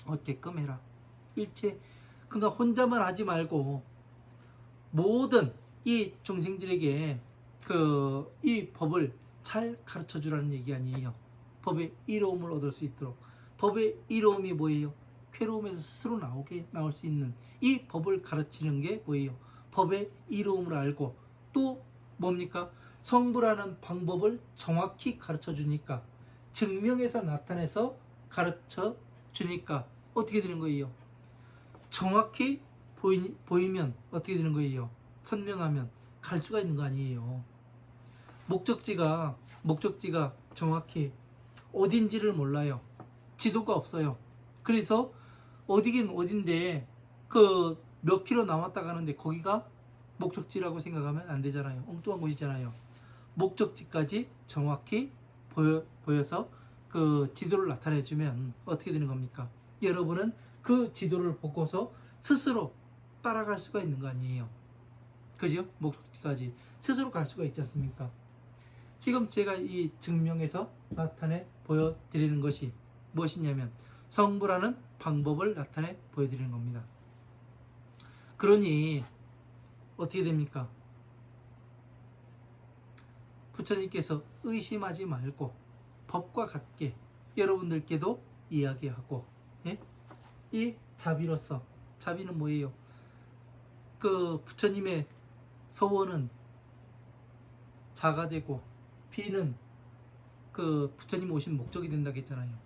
얻게끔 해라. 일체, 그러니까 혼자만 하지 말고 모든 이 중생들에게 이 법을 잘 가르쳐 주라는 얘기 아니에요. 법의 이로움을 얻을 수 있도록. 법의 이로움이 뭐예요? 괴로움에서 스스로 나올 수 있는 이 법을 가르치는 게 뭐예요? 법의 이로움을 알고 또 뭡니까? 성불하는 방법을 정확히 가르쳐 주니까, 증명해서 나타내서 가르쳐 주니까 어떻게 되는 거예요? 정확히 보이면 어떻게 되는 거예요? 선명하면 갈 수가 있는 거 아니에요. 목적지가 정확히 어딘지를 몰라요. 지도가 없어요. 그래서 어디긴 어딘데 몇 킬로 남았다 가는데 거기가 목적지라고 생각하면 안 되잖아요. 엉뚱한 곳이잖아요. 목적지까지 정확히 보여서 그 지도를 나타내 주면 어떻게 되는 겁니까? 여러분은 그 지도를 보고서 스스로 따라갈 수가 있는 거 아니에요. 그죠? 목적지까지 스스로 갈 수가 있지 않습니까? 지금 제가 이 증명해서 나타내 보여드리는 것이 무엇이냐면 성불하는 방법을 나타내 보여드리는 겁니다. 그러니 어떻게 됩니까? 부처님께서 의심하지 말고 법과 같게 여러분들께도 이야기하고, 예? 이 자비로서, 자비는 뭐예요? 그 부처님의 서원은 자가 되고 비는 그 부처님 오신 목적이 된다고 했잖아요.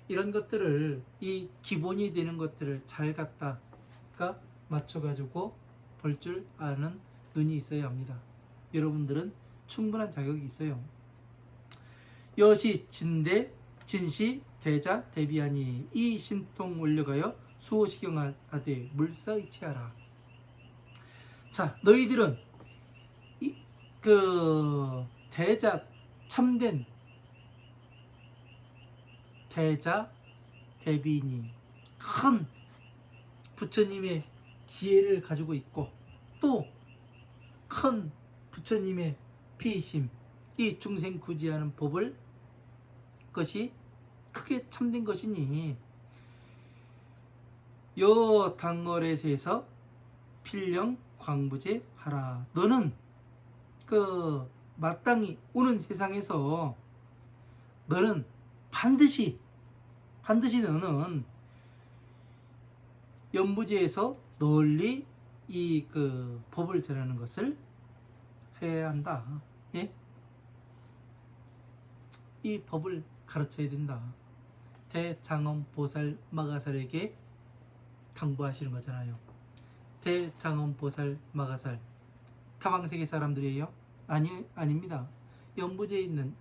이런 것들을, 이 기본이 되는 것들을 잘 갖다가 맞춰가지고 볼 줄 아는 눈이 있어야 합니다. 여러분들은 충분한 자격이 있어요. 여시 진대 진시 대자 대비하니 이 신통 올려가여 수호시경하되 물사의치하라. 자, 너희들은 대자, 참된 대자 대비니 큰 부처님의 지혜를 가지고 있고 또 큰 부처님의 피심, 이 중생 구제하는 법을 것이 크게 참된 것이니 여 당월에서 필령 광부제 하라. 너는 마땅히 오는 세상에서 너는 반드시 너는 연부제에서 널리 이 법을 전하는 것을 해야 한다. 예? 이 법을 가르쳐야 된다. 대장엄 보살 마가살에게 당부하시는 거잖아요. 대장엄 보살 마가살 타방세계 사람들이에요? 아닙니다. 연부제에 있는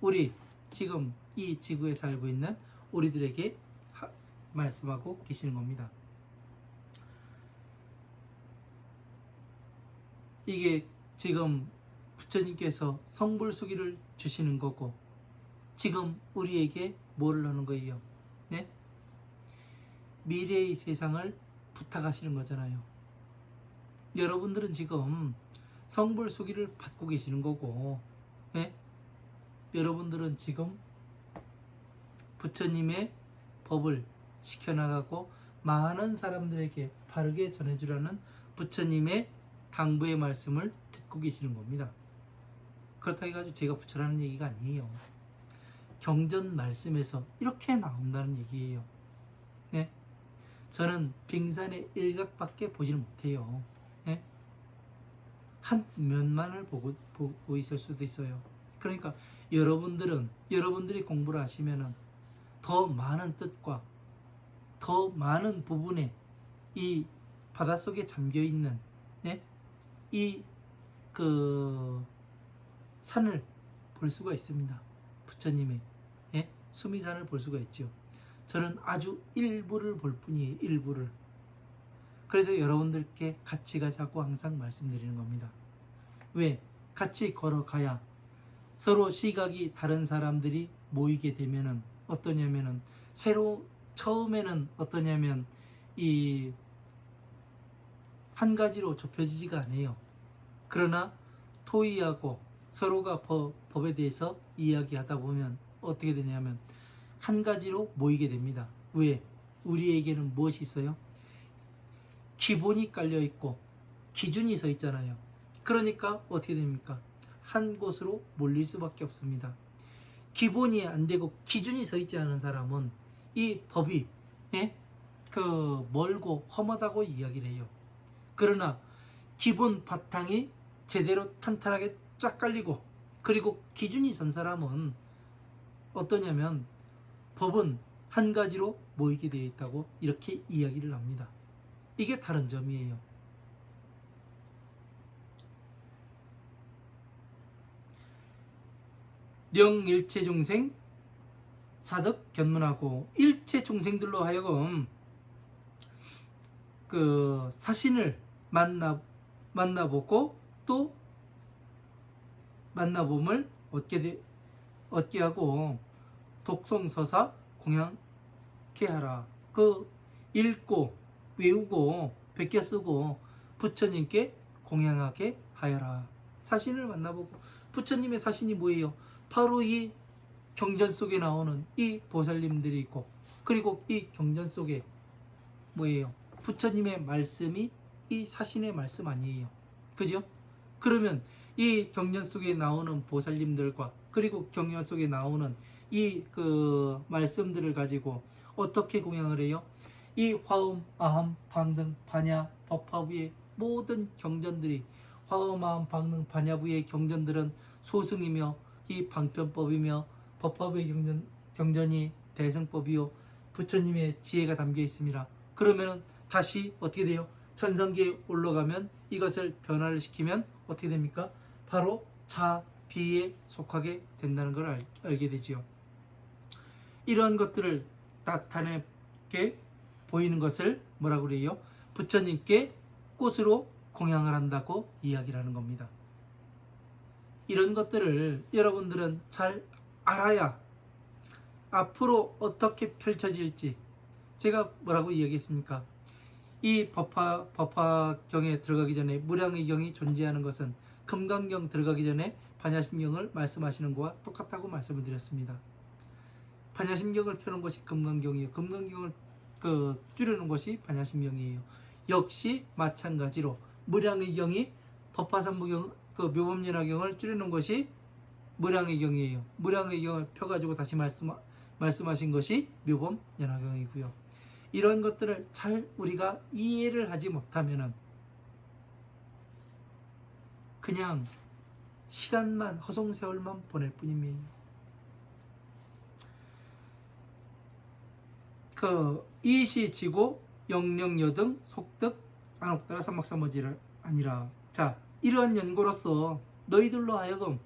우리 지금 이 지구에 살고 있는 우리들에게 말씀하고 계시는 겁니다. 이게 지금 부처님께서 성불수기를 주시는 거고 지금 우리에게 뭐를 하는 거예요? 네? 미래의 세상을 부탁하시는 거잖아요. 여러분들은 지금 성불수기를 받고 계시는 거고, 네? 여러분들은 지금 부처님의 법을 지켜나가고 많은 사람들에게 바르게 전해주라는 부처님의 당부의 말씀을 듣고 계시는 겁니다. 그렇다 해가지고 제가 부처라는 얘기가 아니에요. 경전 말씀에서 이렇게 나온다는 얘기예요. 네? 저는 빙산의 일각밖에 보질 못해요. 예? 한 면만을 보고 있을 수도 있어요. 그러니까 여러분들이 공부를 하시면은 더 많은 뜻과 더 많은 부분에 이 바닷속에 잠겨 있는, 예? 이 그 산을 볼 수가 있습니다. 부처님의, 예? 수미산을 볼 수가 있죠. 저는 아주 일부를 볼 뿐이에요. 일부를. 그래서 여러분들께 같이 가자고 항상 말씀드리는 겁니다. 왜? 같이 걸어가야 서로 시각이 다른 사람들이 모이게 되면은 어떠냐면은 처음에는 어떠냐면 이 한 가지로 좁혀지지가 않아요. 그러나 토의하고 서로가 법에 대해서 이야기하다 보면 어떻게 되냐면 한 가지로 모이게 됩니다. 왜? 우리에게는 무엇이 있어요? 기본이 깔려 있고 기준이 서 있잖아요. 그러니까 어떻게 됩니까? 한 곳으로 몰릴 수밖에 없습니다. 기본이 안 되고 기준이 서 있지 않은 사람은 이 법이, 예? 멀고 험하다고 이야기를 해요. 그러나 기본 바탕이 제대로 탄탄하게 쫙 깔리고 그리고 기준이 선 사람은 어떠냐면 법은 한 가지로 모이게 되어 있다고 이렇게 이야기를 합니다. 이게 다른 점이에요. 령일체 중생 사득 견문하고 일체 중생들로 하여금 그 사신을 만나보고 또 만나봄을 얻게 하고 독송서사 공양케 하라. 읽고 외우고 베껴 쓰고 부처님께 공양하게 하여라. 사신을 만나보고, 부처님의 사신이 뭐예요? 바로 이 경전 속에 나오는 이 보살님들이 있고, 그리고 이 경전 속에 뭐예요? 부처님의 말씀이 이 사신의 말씀 아니에요. 그죠? 그러면 이 경전 속에 나오는 보살님들과 그리고 경전 속에 나오는 이 말씀들을 가지고 어떻게 공양을 해요? 이 화엄, 아함, 방등, 반야, 법화부의 모든 경전들이, 화엄, 아함, 방등, 반야부의 경전들은 소승이며 이 방편법이며 법화부의 경전이 대승법이요 부처님의 지혜가 담겨 있습니다. 그러면은 다시 어떻게 돼요? 천성계에 올라가면 이것을 변화를 시키면 어떻게 됩니까? 바로 자비에 속하게 된다는 걸 알게 되지요. 이러한 것들을 나타내게 보이는 것을 뭐라고 그래요? 부처님께 꽃으로 공양을 한다고 이야기를 하는 겁니다. 이런 것들을 여러분들은 잘 알아야 앞으로 어떻게 펼쳐질지, 제가 뭐라고 이야기했습니까? 이 법화경에 들어가기 전에 무량의경이 존재하는 것은 금강경 들어가기 전에 반야심경을 말씀하시는 것과 똑같다고 말씀을 드렸습니다. 반야심경을 펴는 것이 금강경이에요. 금강경을 줄여놓은 것이 반야심경이에요. 역시 마찬가지로 무량의경이 법화삼부경 묘법연화경을 줄여놓은 것이 무량의경이에요. 무량의경을 펴가지고 다시 말씀하신 것이 묘법연화경이고요. 이런 것들을 잘 우리가 이해를 하지 못하면은 그냥 시간만, 허송세월만 보낼 뿐입니다. 이시지고 영령여등 속득 안옥따라 삼박삼모지를 아니라, 자, 이러한 연고로서 너희들로 하여금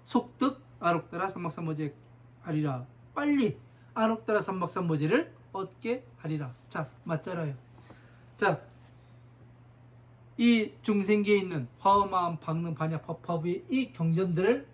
속득 안옥따라 삼박삼모지 하리라. 빨리 안옥따라 삼박삼모지를 얻게 하리라. 자, 맞잖아요. 자, 이 중생계에 있는 화엄아함, 방능, 반야, 법화부의 이 경전들을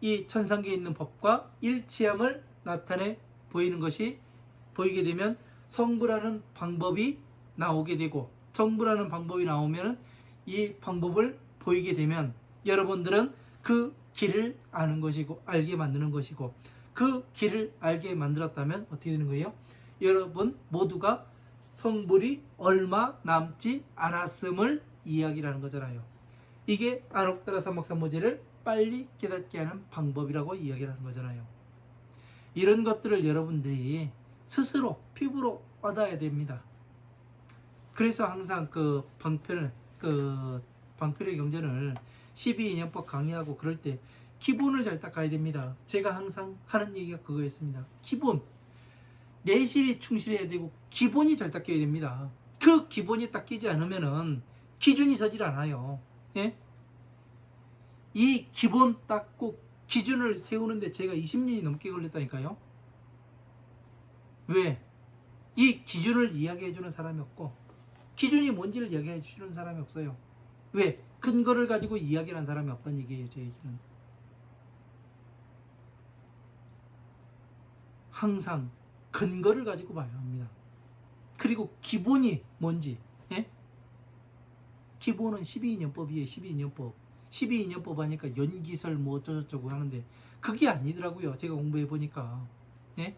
이 천상계에 있는 법과 일치함을 나타내 보이게 되면 성불하는 방법이 나오게 되고, 성불하는 방법이 나오면 이 방법을 보이게 되면 여러분들은 그 길을 아는 것이고 알게 만드는 것이고, 그 길을 알게 만들었다면 어떻게 되는 거예요? 여러분 모두가 성불이 얼마 남지 않았음을 이야기를 하는 거잖아요. 이게 안옥따라 삼박삼모지를 빨리 깨닫게 하는 방법이라고 이야기를 하는 거잖아요. 이런 것들을 여러분들이 스스로 피부로 와닿아야 됩니다. 그래서 항상 방편의 경전을 12인연법 강의하고 그럴 때 기본을 잘 닦아야 됩니다. 제가 항상 하는 얘기가 그거였습니다. 기본. 내실이 충실해야 되고 기본이 잘 닦여야 됩니다. 그 기본이 닦이지 않으면은 기준이 서질 않아요. 예? 이 기본 닦고 기준을 세우는데 제가 20년이 넘게 걸렸다니까요. 왜? 이 기준을 이야기해 주는 사람이 없고 기준이 뭔지를 이야기해 주는 사람이 없어요. 왜? 근거를 가지고 이야기를 한 사람이 없다는 얘기예요. 제 얘기는. 항상 근거를 가지고 봐야 합니다. 그리고 기본이 뭔지, 예? 기본은 12인연법이에요. 12인연법. 12인연법 하니까 연기설 뭐 어쩌고저쩌고 하는데 그게 아니더라고요. 제가 공부해 보니까. 예?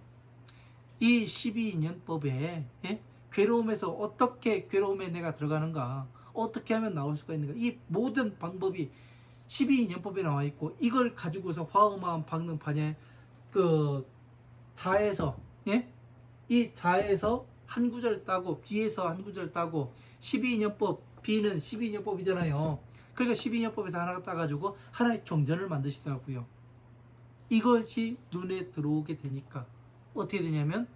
이 12인연법에 예? 괴로움에서 어떻게 괴로움에 내가 들어가는가, 어떻게 하면 나올 수가 있는가, 이 모든 방법이 12인연법에 나와 있고 이걸 가지고서 화엄마음 박능판에 그 자에서 예? 이 자에서 한 구절 따고 비에서 한 구절 따고 12인연법 비는 12인연법이잖아요. 그러니까 12인연법에서 하나 따가지고 하나의 경전을 만드시더라고요. 이것이 눈에 들어오게 되니까 어떻게 되냐면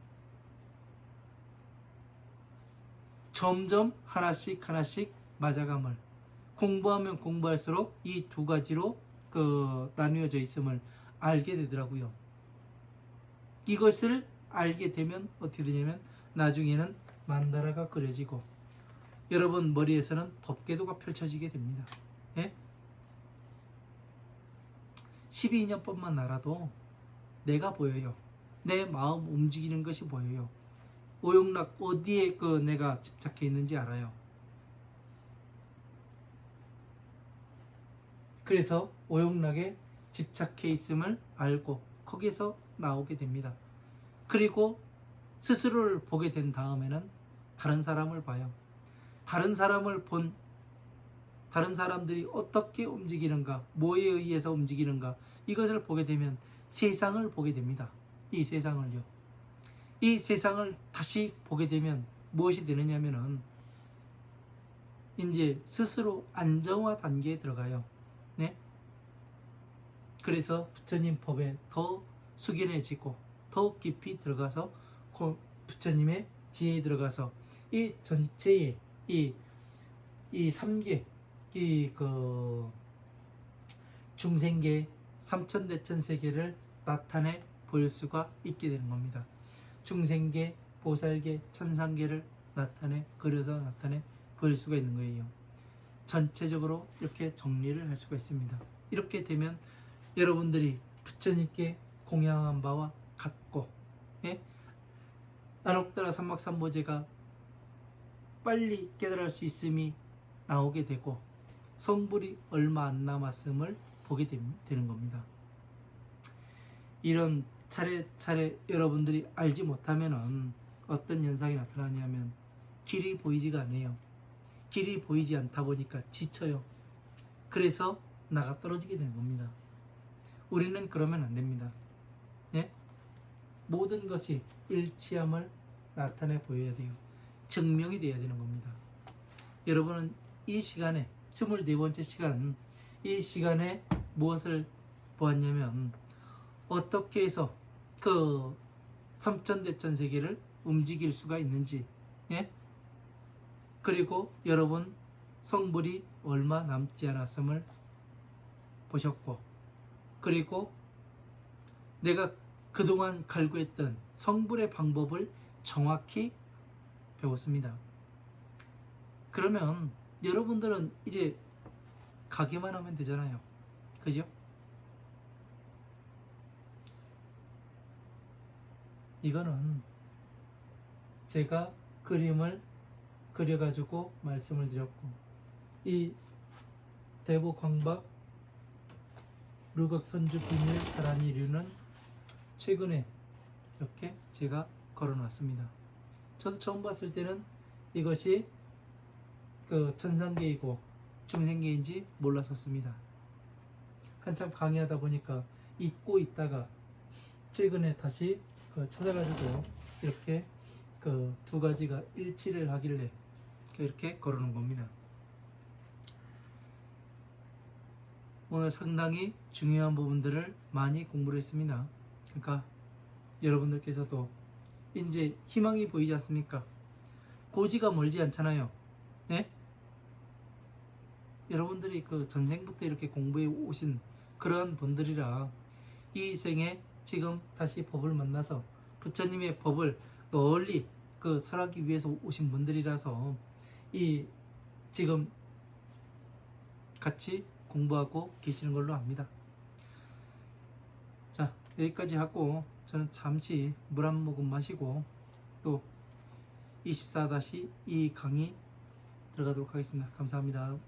점점 하나씩 맞아감을 공부하면 공부할수록 이 두 가지로 나뉘어져 있음을 알게 되더라고요. 이것을 알게 되면 어떻게 되냐면 나중에는 만다라가 그려지고 여러분 머리에서는 법궤도가 펼쳐지게 됩니다. 예? 12인연법만 알아도 내가 보여요. 내 마음 움직이는 것이 보여요. 오용락 어디에 내가 집착해 있는지 알아요. 그래서 오용락에 집착해 있음을 알고 거기에서 나오게 됩니다. 그리고 스스로를 보게 된 다음에는 다른 사람을 봐요. 다른 사람들이 어떻게 움직이는가, 뭐에 의해서 움직이는가, 이것을 보게 되면 세상을 보게 됩니다. 이 세상을요. 이 세상을 다시 보게 되면 무엇이 되느냐면은 이제 스스로 안정화 단계에 들어가요. 네? 그래서 부처님 법에 더 숙연해지고 더 깊이 들어가서 부처님의 지혜에 들어가서 이 전체의 이 3계 중생계 삼천대천 세계를 나타내 보일 수가 있게 되는 겁니다. 중생계, 보살계, 천상계를 그려서 나타내 보일 수가 있는 거예요. 전체적으로 이렇게 정리를 할 수가 있습니다. 이렇게 되면 여러분들이 부처님께 공양한 바와 같고, 예? 안옥다라 삼막삼보제가 빨리 깨달을 수 있음이 나오게 되고 성불이 얼마 안 남았음을 보게 되는 겁니다. 이런 차례차례 여러분들이 알지 못하면은 어떤 현상이 나타나냐면 길이 보이지가 않아요. 길이 보이지 않다 보니까 지쳐요. 그래서 나가 떨어지게 되는 겁니다. 우리는 그러면 안 됩니다. 예? 모든 것이 일치함을 나타내 보여야 돼요. 증명이 돼야 되는 겁니다. 여러분은 이 시간에 24번째 시간, 이 시간에 무엇을 보았냐면 어떻게 해서 삼천대천 세계를 움직일 수가 있는지, 예? 그리고 여러분 성불이 얼마 남지 않았음을 보셨고, 그리고 내가 그동안 갈구했던 성불의 방법을 정확히 배웠습니다. 그러면 여러분들은 이제 가기만 하면 되잖아요. 그죠? 이거는 제가 그림을 그려가지고 말씀을 드렸고, 이 대보광박 르각선주 비밀 사란이류는 최근에 이렇게 제가 걸어놨습니다. 저도 처음 봤을 때는 이것이 천상계이고 중생계인지 몰랐었습니다. 한참 강의하다 보니까 잊고 있다가 최근에 다시 찾아가지고 이렇게 그 두 가지가 일치를 하길래 이렇게 걸어놓은 겁니다. 오늘 상당히 중요한 부분들을 많이 공부를 했습니다. 그러니까 여러분들께서도 이제 희망이 보이지 않습니까? 고지가 멀지 않잖아요. 네? 여러분들이 그 전생부터 이렇게 공부해 오신 그러한 분들이라 이 생에 지금 다시 법을 만나서 부처님의 법을 널리 그 설하기 위해서 오신 분들이라서 이 지금 같이 공부하고 계시는 걸로 압니다. 자, 여기까지 하고 저는 잠시 물 한 모금 마시고 또 24-2 강의 들어가도록 하겠습니다. 감사합니다.